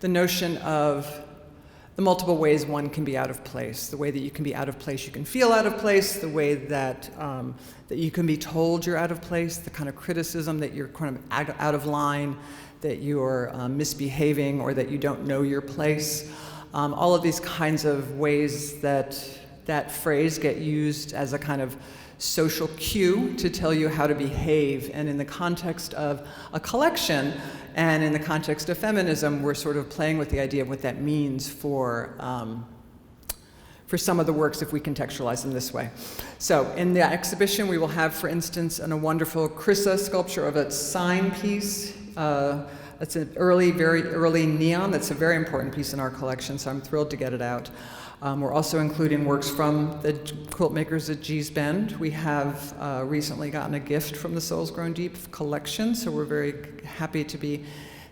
the notion of the multiple ways one can be out of place. The way that you can be out of place, you can feel out of place. The way that that you can be told you're out of place. The kind of criticism that you're kind of out of line, that you're misbehaving, or that you don't know your place. All of these kinds of ways that that phrase get used as a kind of social cue to tell you how to behave. And in the context of a collection, and in the context of feminism, we're sort of playing with the idea of what that means for some of the works if we contextualize them this way. So in the exhibition, we will have, for instance, a wonderful Krissa sculpture of a sign piece. It's an very early neon. That's a very important piece in our collection, so I'm thrilled to get it out. We're also including works from the quilt makers at Gee's Bend. We have recently gotten a gift from the Souls Grown Deep collection, so we're very happy to be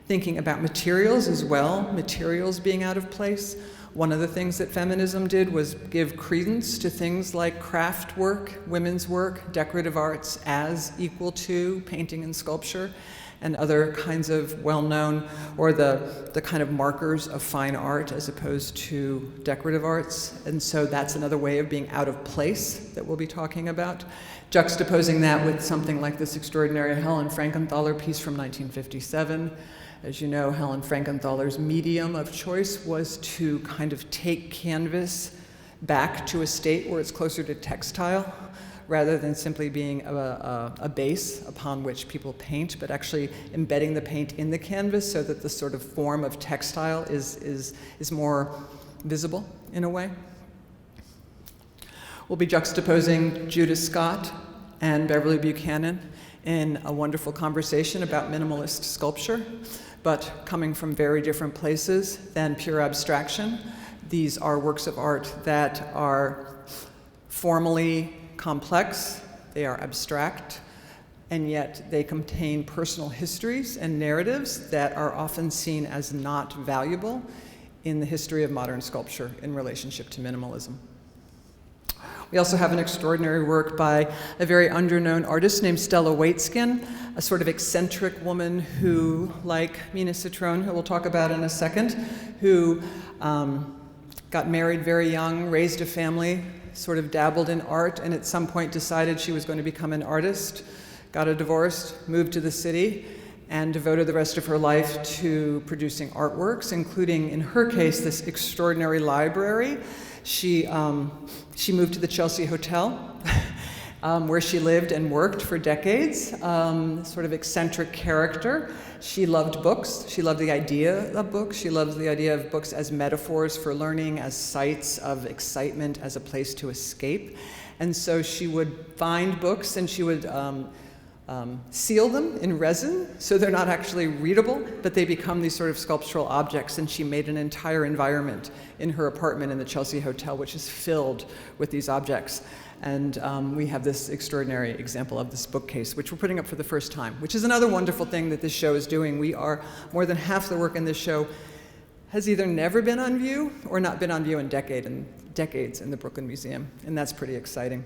thinking about materials as well, materials being out of place. One of the things that feminism did was give credence to things like craft work, women's work, decorative arts as equal to painting and sculpture, and other kinds of well-known, or the kind of markers of fine art as opposed to decorative arts. And so that's another way of being out of place that we'll be talking about. Juxtaposing that with something like this extraordinary Helen Frankenthaler piece from 1957. As you know, Helen Frankenthaler's medium of choice was to kind of take canvas back to a state where it's closer to textile, rather than simply being a base upon which people paint, but actually embedding the paint in the canvas so that the sort of form of textile is more visible in a way. We'll be juxtaposing Judith Scott and Beverly Buchanan in a wonderful conversation about minimalist sculpture, but coming from very different places than pure abstraction. These are works of art that are formally complex, they are abstract, and yet they contain personal histories and narratives that are often seen as not valuable in the history of modern sculpture in relationship to minimalism. We also have an extraordinary work by a very underknown artist named Stella Waitzkin, a sort of eccentric woman who, like Mina Cetrone, who we'll talk about in a second, who got married very young, raised a family, sort of dabbled in art, and at some point decided she was going to become an artist, got a divorce, moved to the city, and devoted the rest of her life to producing artworks, including, in her case, this extraordinary library. She moved to the Chelsea Hotel, where she lived and worked for decades, sort of eccentric character. She loved books. She loved the idea of books. She loved the idea of books as metaphors for learning, as sites of excitement, as a place to escape. And so she would find books and she would seal them in resin, so they're not actually readable, but they become these sort of sculptural objects. And she made an entire environment in her apartment in the Chelsea Hotel, which is filled with these objects. And we have this extraordinary example of this bookcase, which we're putting up for the first time, which is another wonderful thing that this show is doing. More than half the work in this show has either never been on view or not been on view in decades in the Brooklyn Museum, and that's pretty exciting.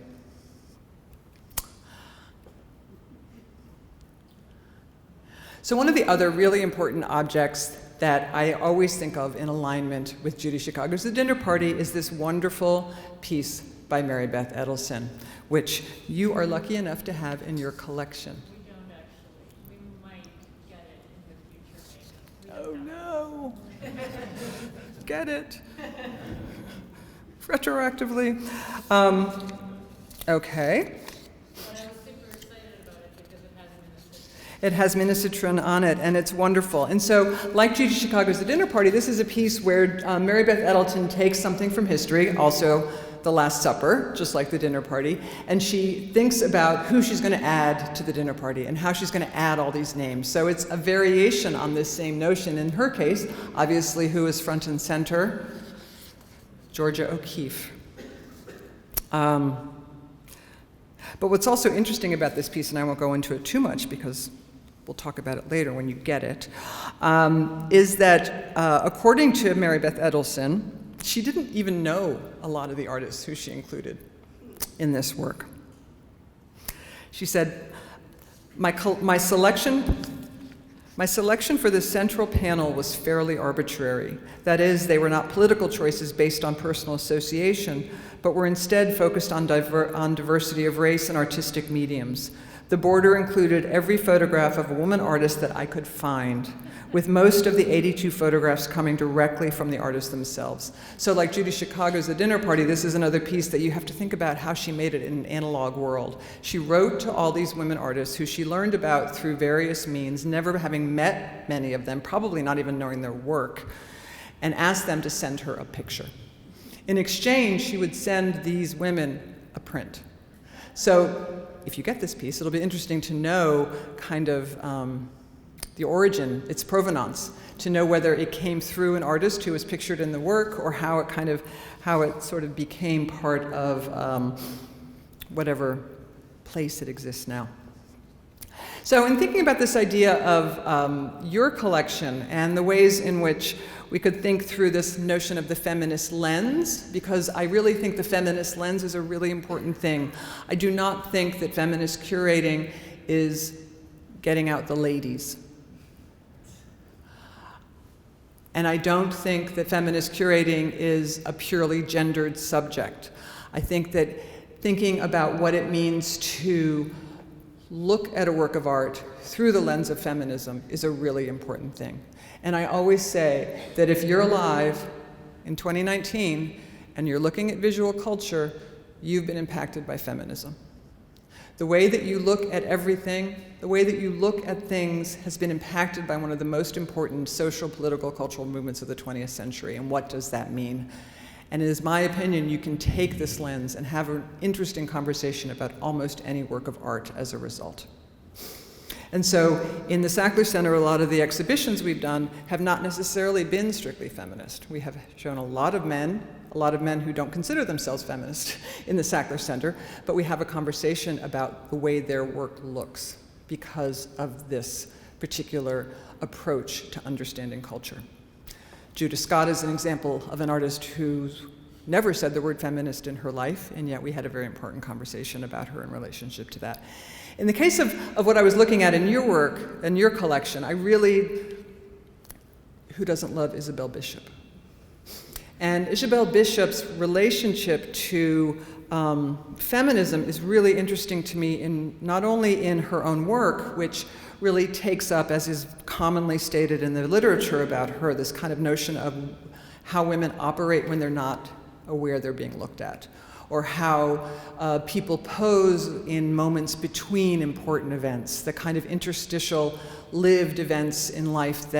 So one of the other really important objects that I always think of in alignment with Judy Chicago's The Dinner Party is this wonderful piece by Mary Beth Edelson, which you are lucky enough to have in your collection. We don't actually. We might get it in the future, maybe. Oh no! Get it. Retroactively. Okay. But I was super excited about it because it has Mina Cetrone. It has Mina Cetrone on it, and it's wonderful. And so, like Judy Chicago's The Dinner Party, this is a piece where Mary Beth Edelson takes something from history, also The Last Supper, just like The Dinner Party, and she thinks about who she's going to add to the dinner party and how she's going to add all these names. So it's a variation on this same notion. In her case, obviously, who is front and center? Georgia O'Keeffe. But what's also interesting about this piece, and I won't go into it too much because we'll talk about it later when you get it, is that according to Mary Beth Edelson, she didn't even know a lot of the artists who she included in this work. She said, my selection for the central panel was fairly arbitrary. That is, they were not political choices based on personal association, but were instead focused on diversity of race and artistic mediums. The border included every photograph of a woman artist that I could find, with most of the 82 photographs coming directly from the artists themselves. So like Judy Chicago's The Dinner Party, this is another piece that you have to think about how she made it in an analog world. She wrote to all these women artists who she learned about through various means, never having met many of them, probably not even knowing their work, and asked them to send her a picture. In exchange, she would send these women a print. So if you get this piece, it'll be interesting to know kind of the origin, its provenance, to know whether it came through an artist who was pictured in the work or how it sort of became part of whatever place it exists now. So in thinking about this idea of your collection and the ways in which we could think through this notion of the feminist lens, because I really think the feminist lens is a really important thing. I do not think that feminist curating is getting out the ladies. And I don't think that feminist curating is a purely gendered subject. I think that thinking about what it means to look at a work of art through the lens of feminism is a really important thing. And I always say that if you're alive in 2019 and you're looking at visual culture, you've been impacted by feminism. The way that you look at everything, the way that you look at things has been impacted by one of the most important social, political, cultural movements of the 20th century. And what does that mean? And it is my opinion you can take this lens and have an interesting conversation about almost any work of art as a result. And so in the Sackler Center, a lot of the exhibitions we've done have not necessarily been strictly feminist. We have shown a lot of men who don't consider themselves feminist in the Sackler Center, but we have a conversation about the way their work looks because of this particular approach to understanding culture. Judith Scott is an example of an artist who's never said the word feminist in her life, and yet we had a very important conversation about her in relationship to that. In the case of what I was looking at in your work, in your collection, who doesn't love Isabel Bishop? And Isabel Bishop's relationship to feminism is really interesting to me, not only in her own work, which really takes up, as is commonly stated in the literature about her, this kind of notion of how women operate when they're not aware they're being looked at, or how people pose in moments between important events, the kind of interstitial lived events in life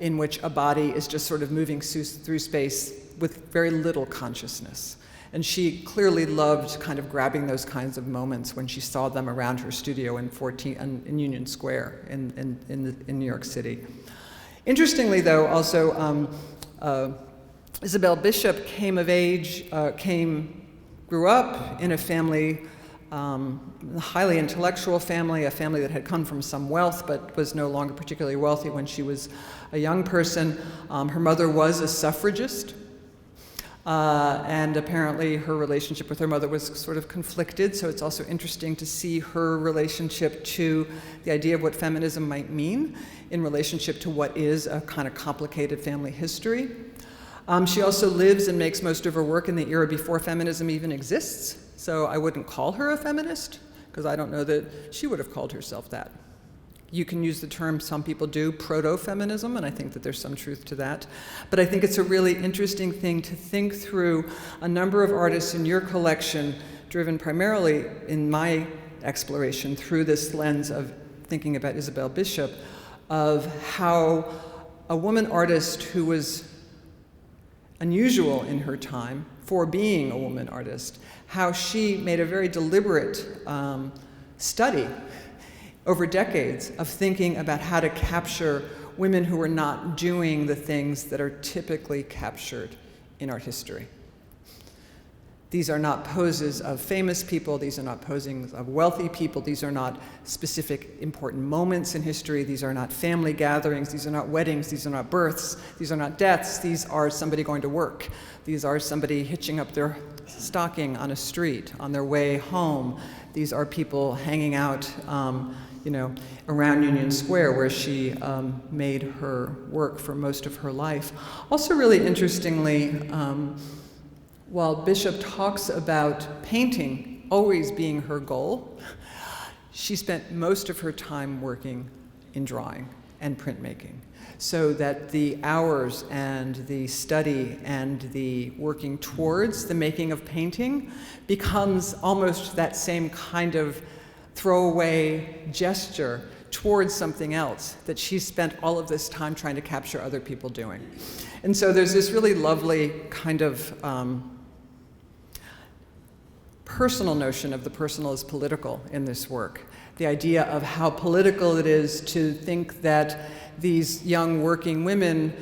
in which a body is just sort of moving through space with very little consciousness. And she clearly loved kind of grabbing those kinds of moments when she saw them around her studio in Union Square in New York City. Interestingly, though, also Isabel Bishop came of age, grew up in a family, a highly intellectual family, a family that had come from some wealth but was no longer particularly wealthy when she was a young person. Her mother was a suffragist. And apparently her relationship with her mother was sort of conflicted, so it's also interesting to see her relationship to the idea of what feminism might mean in relationship to what is a kind of complicated family history. She also lives and makes most of her work in the era before feminism even exists, so I wouldn't call her a feminist, because I don't know that she would have called herself that. You can use the term, some people do, proto-feminism, and I think that there's some truth to that. But I think it's a really interesting thing to think through a number of artists in your collection, driven primarily in my exploration through this lens of thinking about Isabel Bishop, of how a woman artist who was unusual in her time for being a woman artist, how she made a very deliberate study over decades of thinking about how to capture women who were not doing the things that are typically captured in art history. These are not poses of famous people, these are not posings of wealthy people, these are not specific important moments in history, these are not family gatherings, these are not weddings, these are not births, these are not deaths, these are somebody going to work. These are somebody hitching up their stocking on a street on their way home. These are people hanging out around Union Square, where she made her work for most of her life. Also really interestingly, while Bishop talks about painting always being her goal, she spent most of her time working in drawing and printmaking, so that the hours and the study and the working towards the making of painting becomes almost that same kind of throwaway gesture towards something else that she spent all of this time trying to capture other people doing. And so there's this really lovely kind of personal notion of the personal as political in this work. The idea of how political it is to think that these young working women,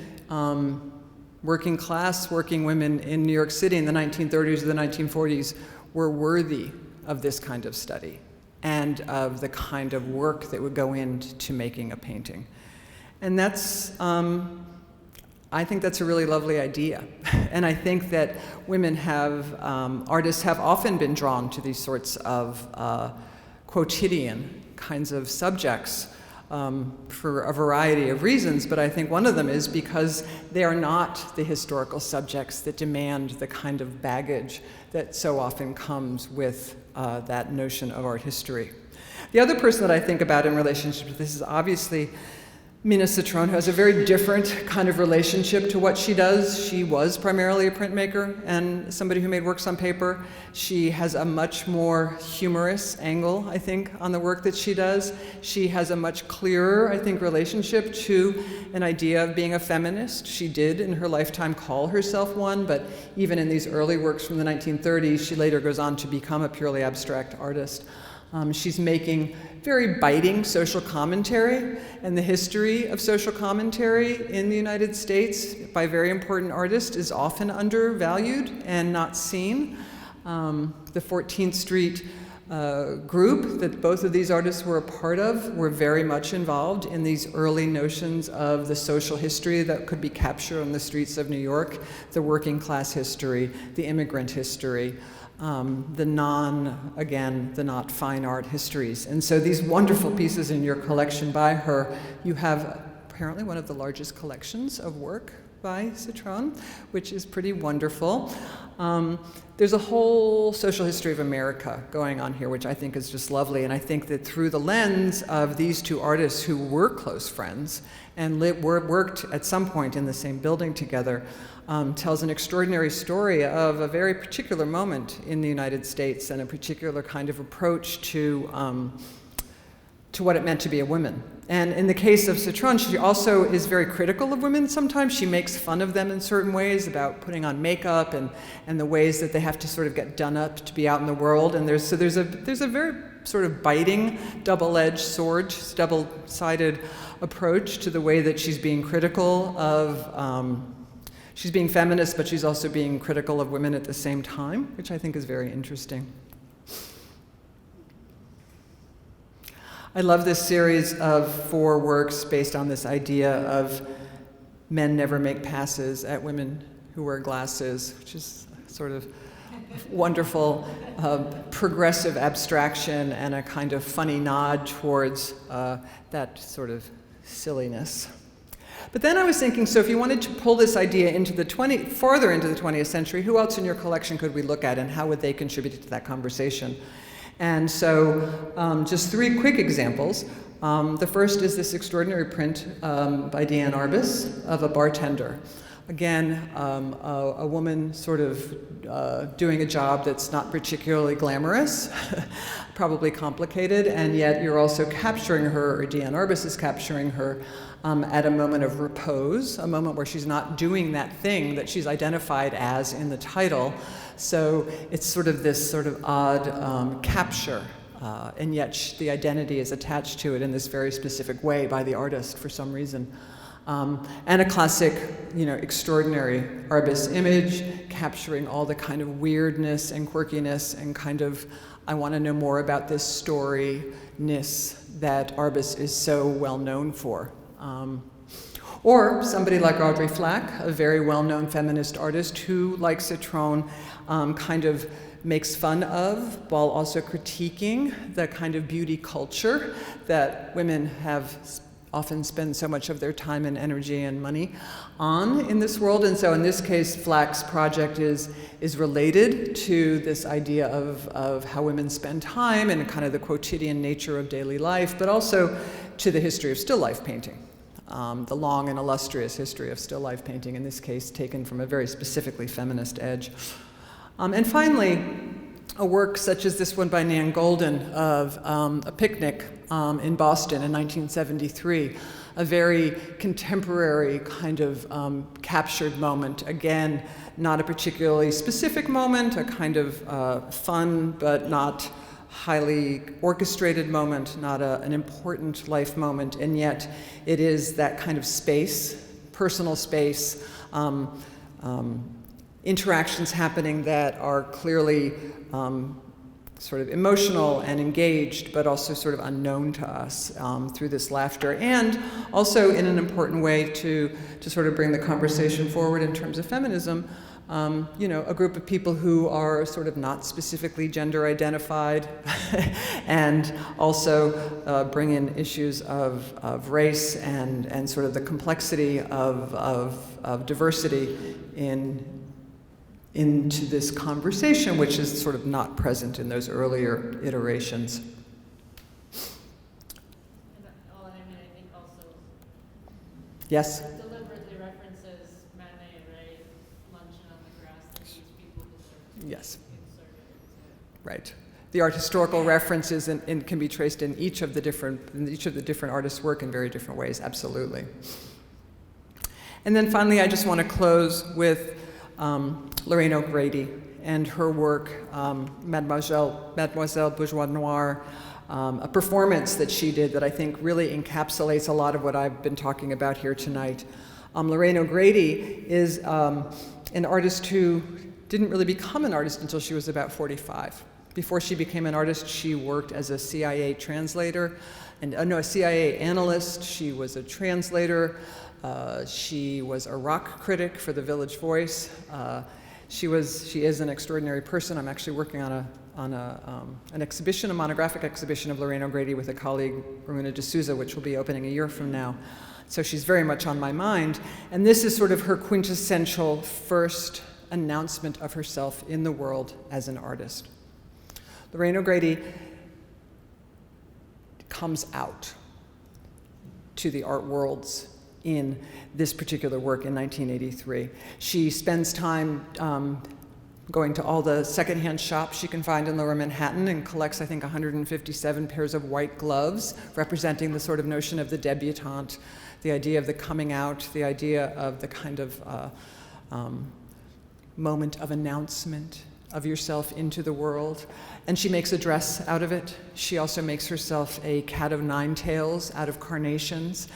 working class working women in New York City in the 1930s or the 1940s were worthy of this kind of study and of the kind of work that would go into making a painting. And that's, I think that's a really lovely idea. And I think that women have, artists have often been drawn to these sorts of quotidian kinds of subjects for a variety of reasons, but I think one of them is because they are not the historical subjects that demand the kind of baggage that so often comes with that notion of art history. The other person that I think about in relationship to this is obviously Mina Cetrone, who has a very different kind of relationship to what she does. She was primarily a printmaker and somebody who made works on paper. She has a much more humorous angle, I think, on the work that she does. She has a much clearer, I think, relationship to an idea of being a feminist. She did, in her lifetime, call herself one, but even in these early works from the 1930s, she later goes on to become a purely abstract artist. She's making very biting social commentary, and the history of social commentary in the United States by very important artists is often undervalued and not seen. The 14th Street group that both of these artists were a part of were very much involved in these early notions of the social history that could be captured on the streets of New York, the working class history, the immigrant history, the not fine art histories. And so these wonderful pieces in your collection by her, you have apparently one of the largest collections of work by Cetrone, which is pretty wonderful. There's a whole social history of America going on here, which I think is just lovely. And I think that through the lens of these two artists who were close friends and worked at some point in the same building together, tells an extraordinary story of a very particular moment in the United States and a particular kind of approach to what it meant to be a woman. And in the case of Cetrone, she also is very critical of women sometimes. She makes fun of them in certain ways about putting on makeup and the ways that they have to sort of get done up to be out in the world. And there's a very sort of biting, double-edged sword, double-sided approach to the way that she's being critical of she's being feminist, but she's also being critical of women at the same time, which I think is very interesting. I love this series of 4 works based on this idea of men never make passes at women who wear glasses, which is sort of wonderful progressive abstraction and a kind of funny nod towards that sort of silliness. But then I was thinking, so if you wanted to pull this idea into farther into the 20th century, who else in your collection could we look at and how would they contribute to that conversation? And so just three quick examples. The first is this extraordinary print by Diane Arbus of a bartender. Again, a woman sort of doing a job that's not particularly glamorous, probably complicated, and yet you're also capturing her, or Diane Arbus is capturing her, at a moment of repose, a moment where she's not doing that thing that she's identified as in the title. So it's sort of this sort of odd capture, and yet the identity is attached to it in this very specific way by the artist for some reason. And a classic, extraordinary Arbus image, capturing all the kind of weirdness and quirkiness and kind of, I want to know more about this story-ness that Arbus is so well known for. Or somebody like Audrey Flack, a very well-known feminist artist who, like Cetrone, kind of makes fun of while also critiquing the kind of beauty culture that women have often spend so much of their time and energy and money on in this world. And so in this case, Flack's project is related to this idea of how women spend time and kind of the quotidian nature of daily life, but also to the history of still life painting. The long and illustrious history of still life painting, in this case taken from a very specifically feminist edge. And finally, a work such as this one by Nan Goldin of a picnic in Boston in 1973, a very contemporary kind of captured moment. Again, not a particularly specific moment, a kind of fun but not highly orchestrated moment, not an important life moment, and yet it is that kind of space, personal space, interactions happening that are clearly sort of emotional and engaged, but also sort of unknown to us through this laughter, and also in an important way to sort of bring the conversation forward in terms of feminism. A group of people who are sort of not specifically gender identified and also bring in issues of race and sort of the complexity of diversity into this conversation, which is sort of not present in those earlier iterations. I think also Yes? deliberately references Manet, right? Luncheon on the grass that these people deserve. Yes. Inserted into. Right. The art historical references and can be traced in each of the different artists' work in very different ways, absolutely. And then finally, I just want to close with Lorraine O'Grady and her work, Mademoiselle Bourgeois Noir, a performance that she did that I think really encapsulates a lot of what I've been talking about here tonight. Lorraine O'Grady is an artist who didn't really become an artist until she was about 45. Before she became an artist, she worked as a CIA translator, a CIA analyst. She was a translator. She was a rock critic for the Village Voice. She is an extraordinary person. I'm actually working on an exhibition, a monographic exhibition of Lorraine O'Grady with a colleague, Ramona D'Souza, which will be opening a year from now. So she's very much on my mind. And this is sort of her quintessential first announcement of herself in the world as an artist. Lorraine O'Grady comes out to the art worlds in this particular work in 1983. She spends time going to all the secondhand shops she can find in Lower Manhattan and collects, I think, 157 pairs of white gloves, representing the sort of notion of the debutante, the idea of the coming out, the idea of the kind of moment of announcement of yourself into the world. And she makes a dress out of it. She also makes herself a cat of nine tails out of carnations.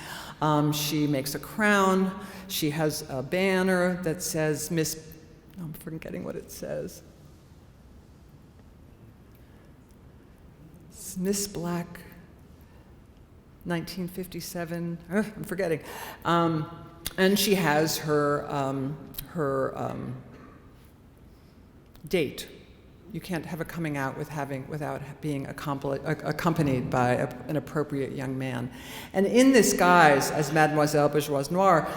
She makes a crown. She has a banner that says I'm forgetting what it says. It's Miss Black, 1957. I'm forgetting. And she has her date. You can't have a coming out without being accompanied by an appropriate young man. And in this guise, as Mademoiselle Bourgeoise Noire,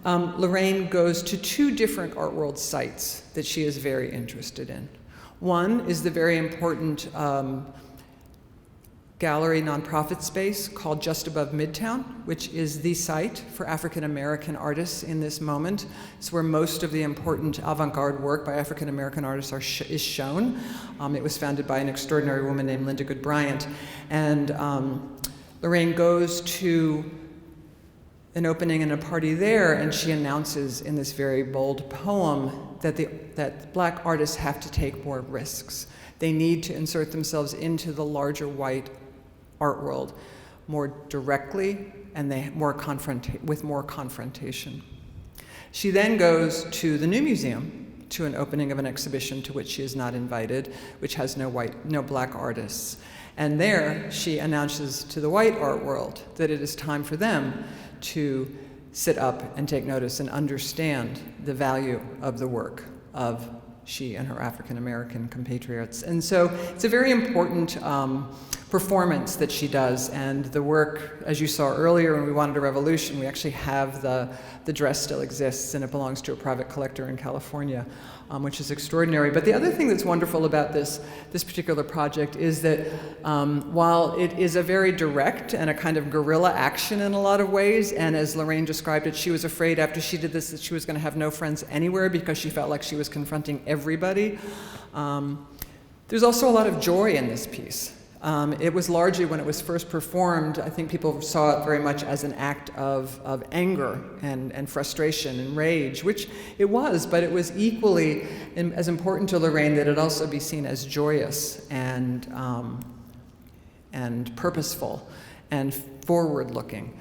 Lorraine goes to two different art world sites that she is very interested in. One is the very important gallery nonprofit space called Just Above Midtown, which is the site for African American artists in this moment. It's where most of the important avant-garde work by African American artists is shown. It was founded by an extraordinary woman named Linda Good Bryant. And Lorraine goes to an opening and a party there, and she announces in this very bold poem that Black artists have to take more risks. They need to insert themselves into the larger white art world more directly and with more confrontation. She then goes to the New Museum to an opening of an exhibition to which she is not invited, which has no Black artists. And there she announces to the white art world that it is time for them to sit up and take notice and understand the value of the work of she and her African American compatriots. And so it's a very important performance that she does, and the work, as you saw earlier when we wanted a revolution, we actually have the dress still exists, and it belongs to a private collector in California, which is extraordinary. But the other thing that's wonderful about this particular project is that while it is a very direct and a kind of guerrilla action in a lot of ways, and as Lorraine described it, she was afraid after she did this that she was going to have no friends anywhere because she felt like she was confronting everybody. There's also a lot of joy in this piece. It was largely, when it was first performed, I think people saw it very much as an act of anger and frustration and rage, which it was, but it was equally as important to Lorraine that it also be seen as joyous and purposeful and forward-looking.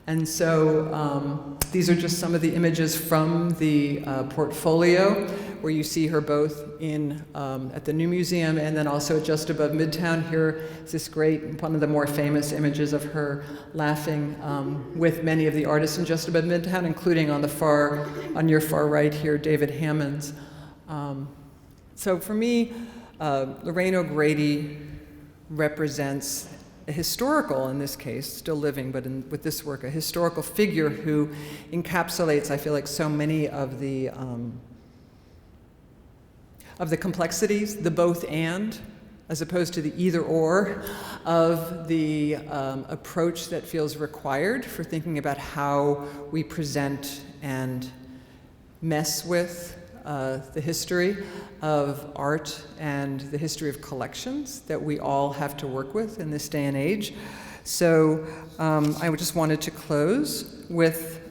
And so these are just some of the images from the portfolio, where you see her both at the New Museum and then also Just Above Midtown. Here is this great, one of the more famous images of her laughing with many of the artists in Just Above Midtown, including on your far right here, David Hammons. So for me, Lorraine O'Grady represents a historical, in this case, still living, but with this work, a historical figure who encapsulates, I feel like, so many of the complexities, the both and, as opposed to the either or, of the approach that feels required for thinking about how we present and mess with the history of art and the history of collections that we all have to work with in this day and age. So I just wanted to close with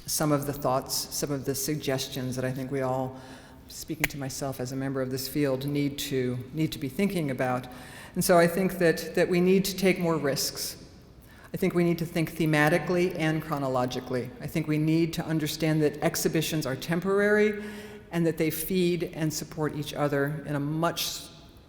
some of the thoughts, some of the suggestions that I think we all, speaking to myself as a member of this field, need to be thinking about. And so I think that we need to take more risks. I think we need to think thematically and chronologically. I think we need to understand that exhibitions are temporary and that they feed and support each other in a much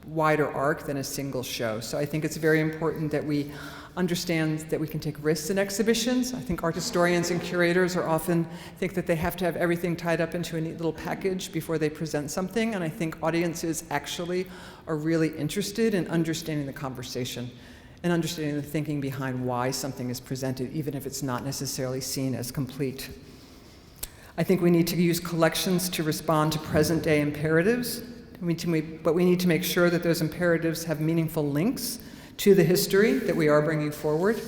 wider arc than a single show. So I think it's very important that we understand that we can take risks in exhibitions. I think art historians and curators often think that they have to have everything tied up into a neat little package before they present something, and I think audiences actually are really interested in understanding the conversation and understanding the thinking behind why something is presented, even if it's not necessarily seen as complete. I think we need to use collections to respond to present-day imperatives, but we need to make sure that those imperatives have meaningful links to the history that we are bringing forward.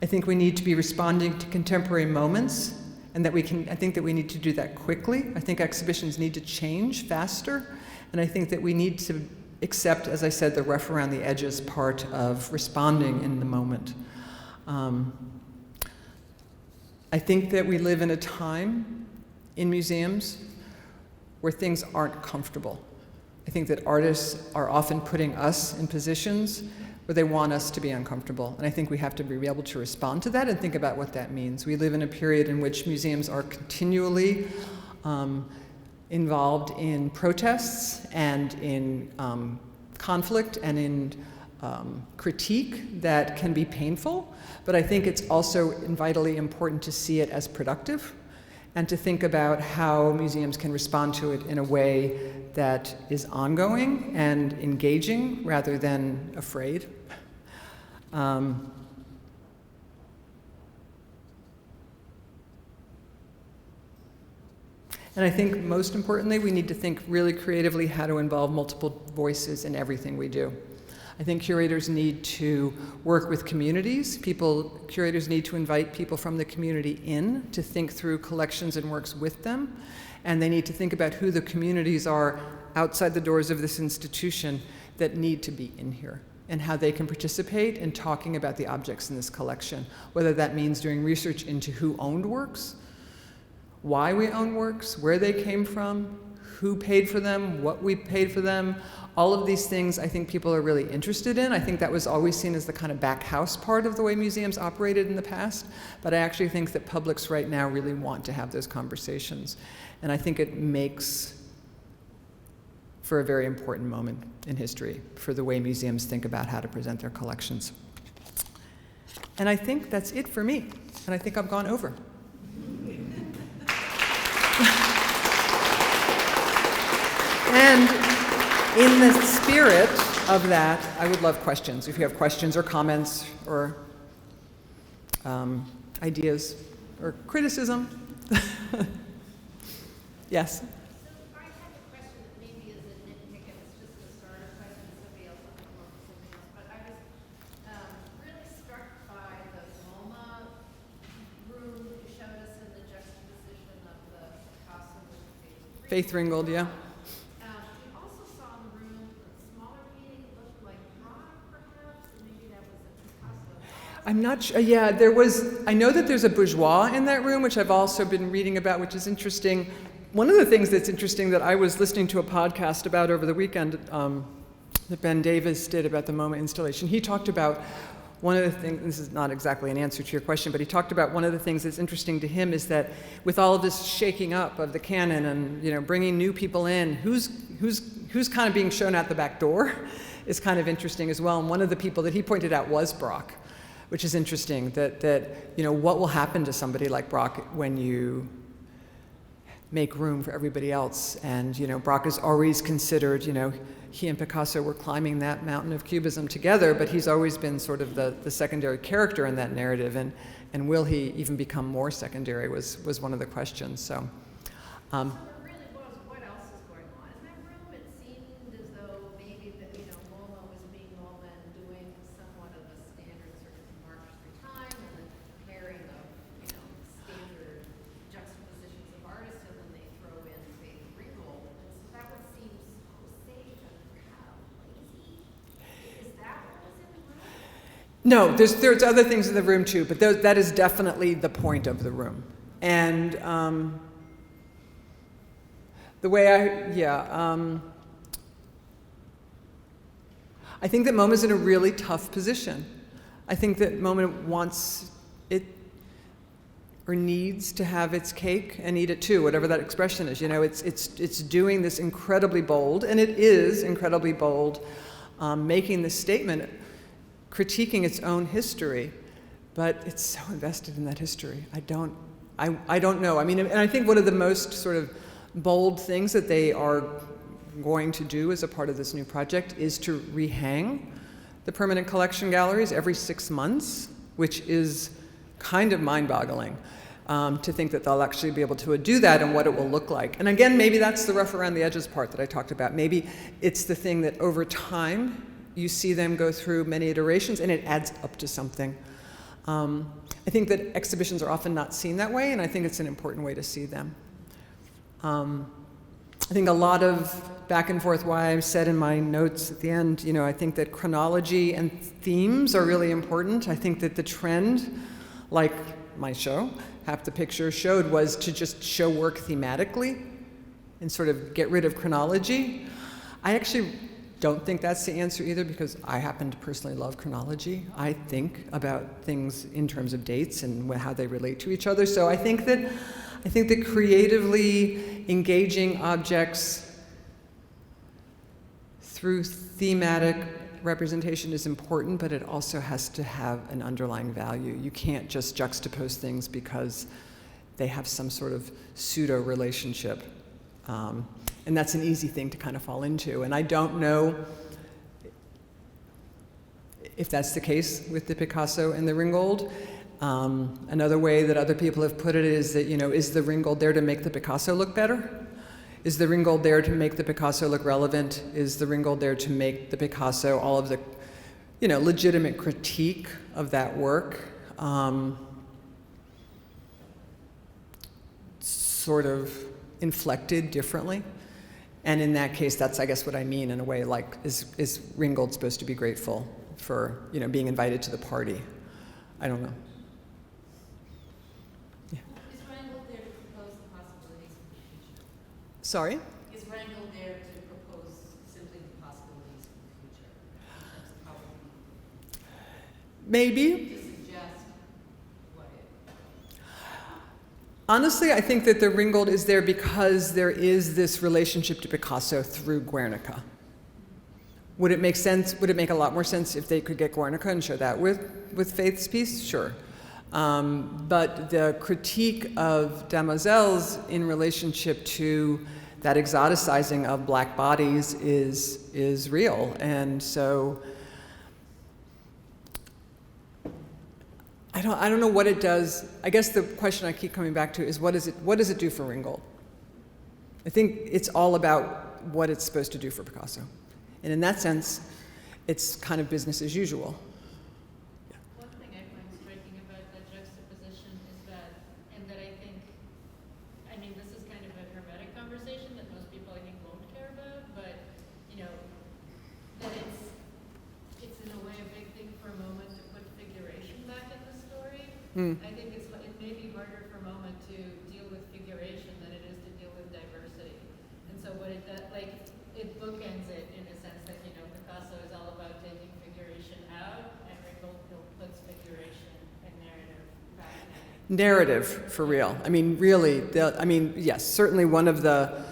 I think we need to be responding to contemporary moments, and I think that we need to do that quickly. I think exhibitions need to change faster, and I think that we need to accept, as I said, the rough around the edges part of responding in the moment. I think that we live in a time in museums where things aren't comfortable. I think that artists are often putting us in positions where they want us to be uncomfortable, and I think we have to be able to respond to that and think about what that means. We live in a period in which museums are continually involved in protests and in conflict and in critique that can be painful, but I think it's also vitally important to see it as productive and to think about how museums can respond to it in a way that is ongoing and engaging rather than afraid. And I think most importantly, we need to think really creatively how to involve multiple voices in everything we do. I think curators need to work with communities. Curators need to invite people from the community in to think through collections and works with them. And they need to think about who the communities are outside the doors of this institution that need to be in here and how they can participate in talking about the objects in this collection, whether that means doing research into who owned works, why we own works, where they came from, who paid for them, what we paid for them. All of these things I think people are really interested in. I think that was always seen as the kind of back house part of the way museums operated in the past, but I actually think that publics right now really want to have those conversations. And I think it makes for a very important moment in history for the way museums think about how to present their collections. And I think that's it for me, and I think I've gone over. And in the spirit of that, I would love questions. If you have questions or comments or ideas or criticism. Yes? So I have a question that maybe is a nitpick, and it's just a starter question. Somebody else will come up with something else. But I was really struck by the Moma room you showed us in the juxtaposition of the Picasso with Faith Ringgold, yeah. We also saw in the room a smaller painting. It looked like rock, perhaps, and maybe that was a Picasso. I'm not sure. Yeah, I know that there's a bourgeois in that room, which I've also been reading about, which is interesting. One of the things that's interesting that I was listening to a podcast about over the weekend that Ben Davis did about the Moma installation. He talked about one of the things, this is not exactly an answer to your question, but he talked about one of the things that's interesting to him is that with all of this shaking up of the canon and bringing new people in, who's kind of being shown out the back door is kind of interesting as well. And one of the people that he pointed out was Brock, which is interesting that what will happen to somebody like Brock when you make room for everybody else. And Brock is always considered, he and Picasso were climbing that mountain of Cubism together, but he's always been sort of the secondary character in that narrative. And will he even become more secondary was one of the questions. So. So there really was. What else is going on in that room? It seemed as though maybe that Moma was being Moma and doing somewhat of a standard sort of march through time, and then comparing the standard juxtapositions of artists, and then they throw in Faith Ringgold, and so that would seem so safe and perhaps lazy. Is that what was in the room? No, there's other things in the room too, but that is definitely the point of the room. And the way I think that Moma's in a really tough position. I think that Moma wants it or needs to have its cake and eat it too, whatever that expression is. It's doing this incredibly bold, and it is incredibly bold, making this statement, critiquing its own history, but it's so invested in that history. I don't know. I mean, and I think one of the most sort of bold things that they are going to do as a part of this new project is to rehang the permanent collection galleries every 6 months, which is kind of mind-boggling to think that they'll actually be able to do that and what it will look like. And again, maybe that's the rough around the edges part that I talked about. Maybe it's the thing that over time you see them go through many iterations and it adds up to something. I think that exhibitions are often not seen that way, and I think it's an important way to see them. I think a lot of back and forth, why I said in my notes at the end, I think that chronology and themes are really important. I think that the trend, like my show, Half the Picture showed, was to just show work thematically and sort of get rid of chronology. I actually don't think that's the answer either, because I happen to personally love chronology. I think about things in terms of dates and how they relate to each other. So I think that creatively engaging objects through thematic representation is important, but it also has to have an underlying value. You can't just juxtapose things because they have some sort of pseudo relationship. And that's an easy thing to kind of fall into. And I don't know if that's the case with the Picasso and the Ringgold. Another way that other people have put it is that, is the Ringgold there to make the Picasso look better? Is the Ringgold there to make the Picasso look relevant? Is the Ringgold there to make the Picasso all of the, legitimate critique of that work sort of inflected differently? And in that case, that's, I guess, what I mean in a way, like, is Ringgold supposed to be grateful for, being invited to the party? I don't know. Yeah. Is Ringgold there to propose the possibilities for the future? Sorry? Is Ringgold there to propose simply the possibilities for the future? That's probably Maybe. to suggest what it. Honestly, I think that the Ringgold is there because there is this relationship to Picasso through Guernica. Would it make sense? Would it make a lot more sense if they could get Guernica and show that with Faith's piece? Sure. But the critique of Demoiselles in relationship to that exoticizing of black bodies is real. And so I don't know what it does. I guess the question I keep coming back to is what does it do for Ringgold? I think it's all about what it's supposed to do for Picasso. And in that sense, it's kind of business as usual. One thing I find striking about that juxtaposition is that I think, this is kind of a hermetic conversation that most people I think won't care about, but, that it's in a way a big thing for a moment to put figuration back in the story. I think it may be harder for a moment to deal with figuration than it is to deal with diversity. And so what it does, it bookends it in a sense that, Picasso is all about taking figuration out, and Ringgold puts figuration and narrative back in. Narrative, for real. Really, yes, certainly one of the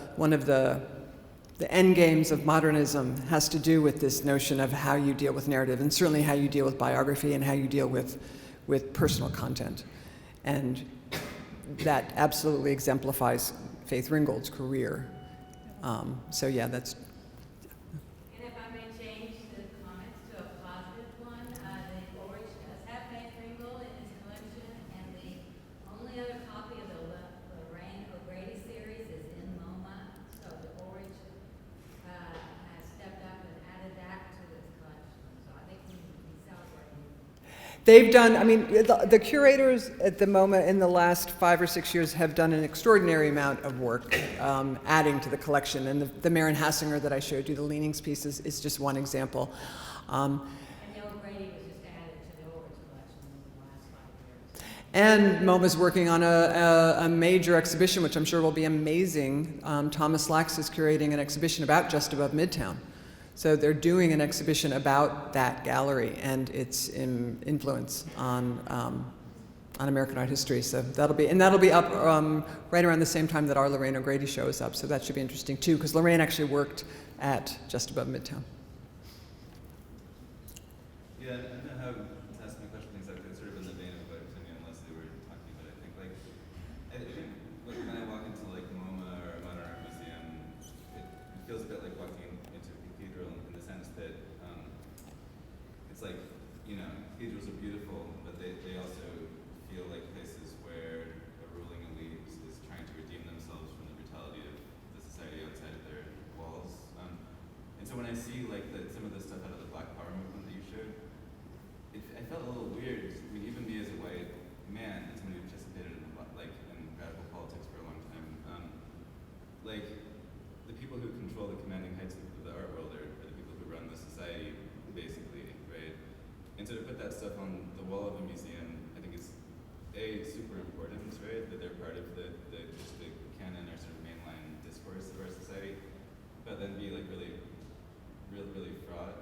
end games of modernism has to do with this notion of how you deal with narrative, and certainly how you deal with biography and how you deal with personal content. And that absolutely exemplifies Faith Ringgold's career. So yeah, that's. And if I may change the comments to a positive one, the Ulrich does have Faith Ringgold in his collection, and the only other copy of the Lorraine O'Grady series is in Moma. So the Ulrich has stepped up and added that to his collection. So I think we celebrating. They've done, the curators at the MoMA in the last 5 or 6 years have done an extraordinary amount of work adding to the collection. And the Maren Hassinger that I showed you, the Leanings piece, is just one example. And the O'Grady was just added to the Ulrich collection in the last 5 years. And MoMA's working on a major exhibition, which I'm sure will be amazing. Thomas Lax is curating an exhibition about Just Above Midtown. So they're doing an exhibition about that gallery and its influence on American art history. So that'll be up right around the same time that our Lorraine O'Grady show is up. So that should be interesting too, because Lorraine actually worked at Just Above Midtown. Yeah, I don't know how to ask my question exactly. It's sort of in the vein of what Tony and Leslie were talking about. I think when I walk into Moma or a modern art museum, it feels a bit like walking into a cathedral in the sense that it's cathedrals are beautiful, but they also feel like places where a ruling elite is trying to redeem themselves from the brutality of the society outside of their walls. And so when I see some of the stuff out of the Black Power movement that you showed, I felt a little weird. Even me as a white man, as someone who participated in radical politics for a long time, the people who control the commanding heights of the art world are the people who run the society, basically, right? And so to put that stuff on the wall of a museum, I think is super important, right? That they're part of the canon or sort of mainline discourse of our society, but then be really fraught.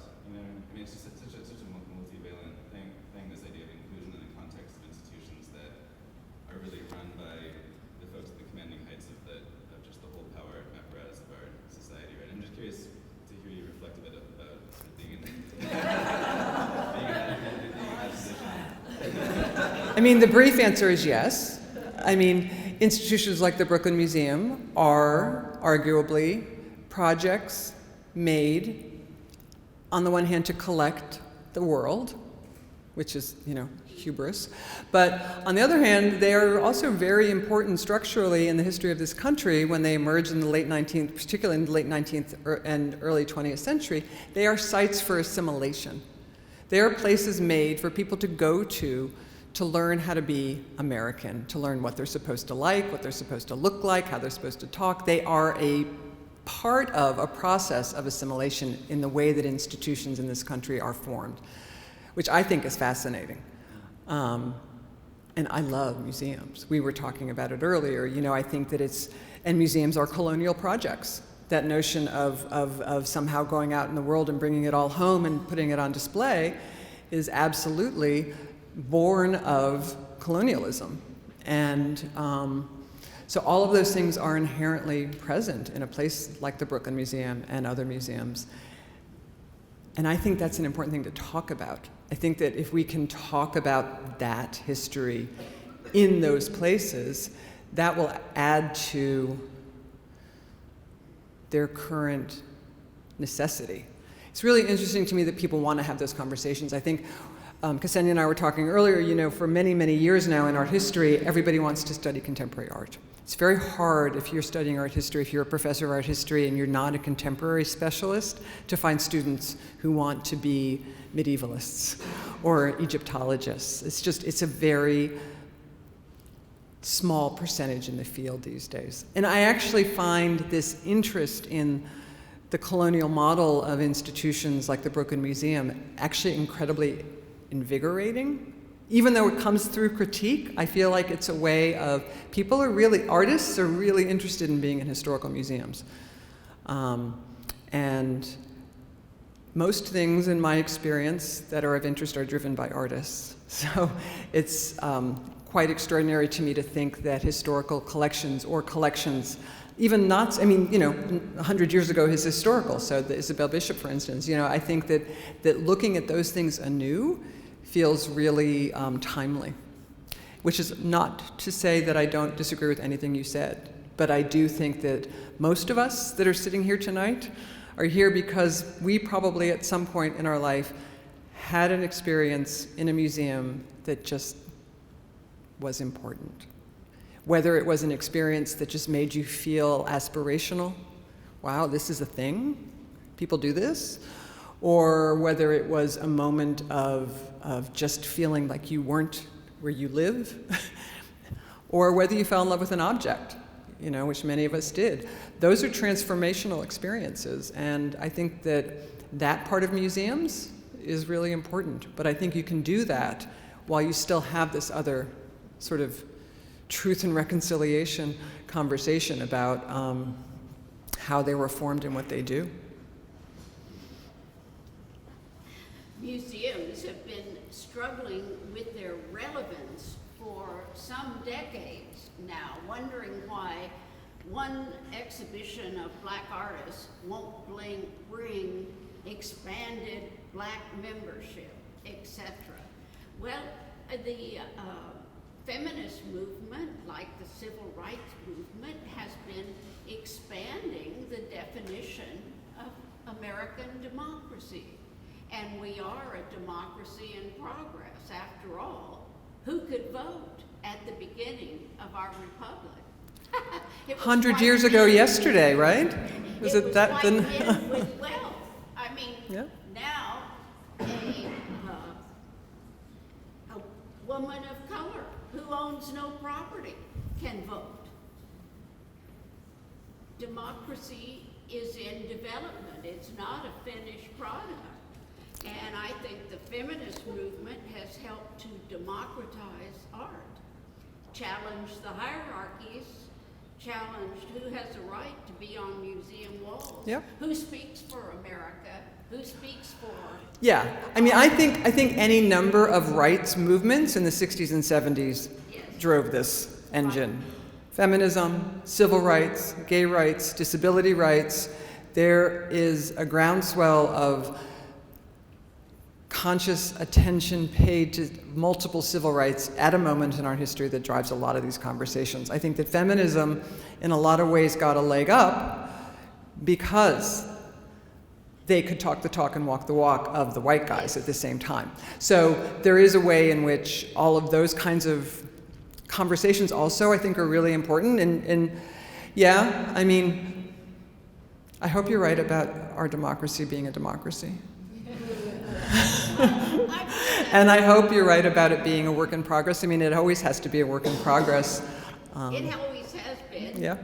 It's just such a multivalent thing. This idea of inclusion in the context of institutions that are really run by the folks at the commanding heights of just the whole power apparatus of our society, right? I'm just curious to hear you reflect a bit about sort of being in I mean, the brief answer is yes. I mean, institutions like the Brooklyn Museum are arguably projects made, on the one hand, to collect the world, which is, hubris. But on the other hand, they are also very important structurally in the history of this country when they emerged in the late 19th, particularly in the late 19th and early 20th century. They are sites for assimilation. They are places made for people to go to learn how to be American, to learn what they're supposed to like, what they're supposed to look like, how they're supposed to talk. They are a part of a process of assimilation in the way that institutions in this country are formed, which I think is fascinating. And I love museums. We were talking about it earlier. I think that and museums are colonial projects. That notion of somehow going out in the world and bringing it all home and putting it on display is absolutely born of colonialism. And so all of those things are inherently present in a place like the Brooklyn Museum and other museums. And I think that's an important thing to talk about. I think that if we can talk about that history in those places, that will add to their current necessity. It's really interesting to me that people want to have those conversations. I think Ksenia and I were talking earlier, for many, many years now in art history, everybody wants to study contemporary art. It's very hard if you're studying art history, if you're a professor of art history and you're not a contemporary specialist, to find students who want to be medievalists or Egyptologists. It's a very small percentage in the field these days. And I actually find this interest in the colonial model of institutions like the Brooklyn Museum actually incredibly invigorating. Even though it comes through critique, I feel like it's a way of, artists are really interested in being in historical museums. And most things in my experience that are of interest are driven by artists. So it's quite extraordinary to me to think that historical collections or collections, even not, 100 years ago is historical, so the Isabel Bishop, for instance, I think that looking at those things anew feels really timely, which is not to say that I don't disagree with anything you said, but I do think that most of us that are sitting here tonight are here because we probably at some point in our life had an experience in a museum that just was important. Whether it was an experience that just made you feel aspirational, wow, this is a thing, people do this, or whether it was a moment of just feeling like you weren't where you live, or whether you fell in love with an object, which many of us did. Those are transformational experiences, and I think that part of museums is really important. But I think you can do that while you still have this other sort of truth and reconciliation conversation about how they were formed and what they do. Museums have been struggling with their relevance for some decades now, wondering why one exhibition of Black artists won't bring expanded Black membership, etc. Well, the feminist movement, like the civil rights movement, has been expanding the definition of American democracy. And we are a democracy in progress. After all, who could vote at the beginning of our republic? 100 years ago yesterday, right? Was it that then? With wealth. I mean, yeah. Now a woman of color who owns no property can vote. Democracy is in development. It's not a finished product. And I think the feminist movement has helped to democratize art, challenge the hierarchies, challenged who has a right to be on museum walls, yep. Who speaks for America, who speaks for... Yeah, I think any number of rights movements in the 60s and 70s drove this engine. Right. Feminism, civil rights, gay rights, disability rights. There is a groundswell of conscious attention paid to multiple civil rights at a moment in our history that drives a lot of these conversations. I think that feminism, in a lot of ways, got a leg up because they could talk the talk and walk the walk of the white guys at the same time. So there is a way in which all of those kinds of conversations also, I think, are really important. And yeah, I mean, I hope you're right about our democracy being a democracy. And I hope you're right about it being a work in progress. I mean, it always has to be a work in progress. It always has been. Yeah.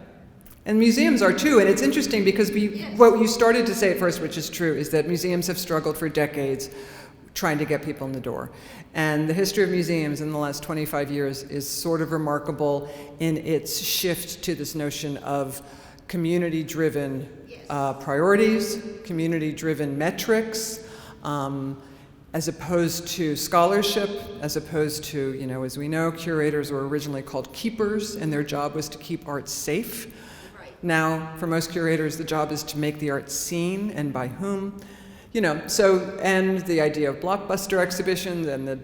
And museums are too. And it's interesting because what you started to say at first, which is true, is that museums have struggled for decades trying to get people in the door. And the history of museums in the last 25 years is sort of remarkable in its shift to this notion of community-driven priorities, community-driven metrics, as opposed to scholarship, as opposed to, you know, as we know, curators were originally called keepers, and their job was to keep art safe. Right. Now, for most curators, the job is to make the art seen, and by whom. You know, so, and the idea of blockbuster exhibitions and the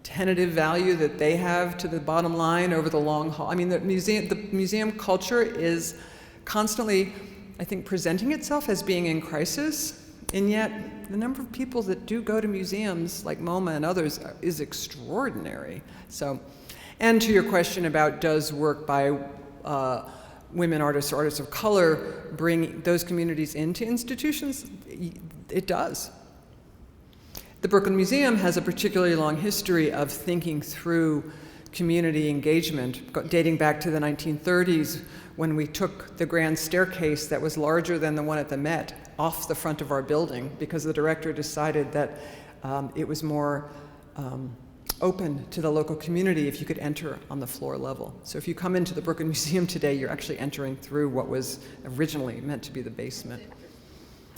tentative value that they have to the bottom line over the long haul. I mean, the museum culture is constantly, I think, presenting itself as being in crisis, and yet the number of people that do go to museums, like Moma and others, is extraordinary. So, and to your question about does work by women artists or artists of color bring those communities into institutions, it does. The Brooklyn Museum has a particularly long history of thinking through community engagement, dating back to the 1930s, when we took the grand staircase that was larger than the one at the Met off the front of our building because the director decided that it was more open to the local community if you could enter on the floor level. So if you come into the Brooklyn Museum today, you're actually entering through what was originally meant to be the basement.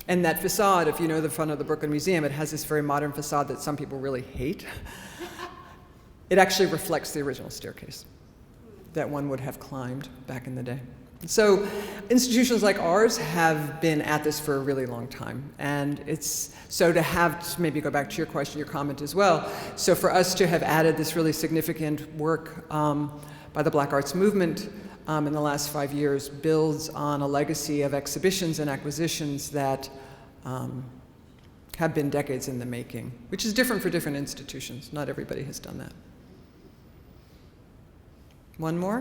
And that facade, if you know the front of the Brooklyn Museum, it has this very modern facade that some people really hate. It actually reflects the original staircase that one would have climbed back in the day. So institutions like ours have been at this for a really long time. And it's, so to have, to maybe go back to your question, your comment as well, so for us to have added this really significant work by the Black Arts Movement in the last 5 years builds on a legacy of exhibitions and acquisitions that have been decades in the making, which is different for different institutions. Not everybody has done that. One more?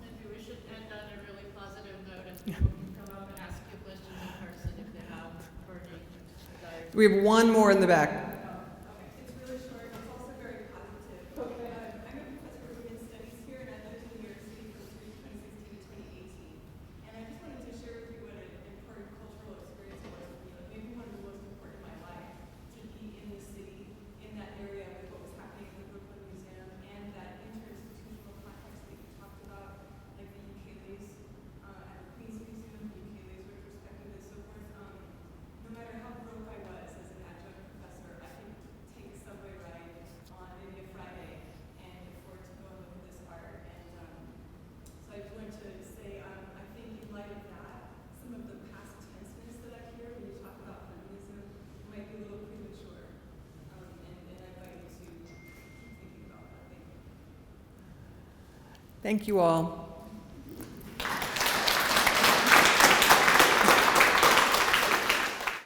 Maybe we should end on a really positive note and people can come up and ask you questions in person if they have burning desires. We have one more in the back. It's really short. It's also very positive. I'm a professor of women's studies here, and I lived in New York City from 2016 to 2018. And I just wanted to share with you what an important cultural experience it was for me. Like maybe one of the most important in my life to be in the city, in that area with what was happening in the Brooklyn Museum, and that interinstitutional context that you talked about, like the Ukeles at the Queen's Museum, the Ukeles retrospective, and so forth. No matter how broke I was as an adjunct professor, I could take a subway ride on maybe a Friday and afford to go and look at this art. And so I just wanted to say, I think in light of that, some of the past tenseness that I hear when you talk about feminism might be a little premature. And I invite you to keep thinking about that. Thank you. Thank you all.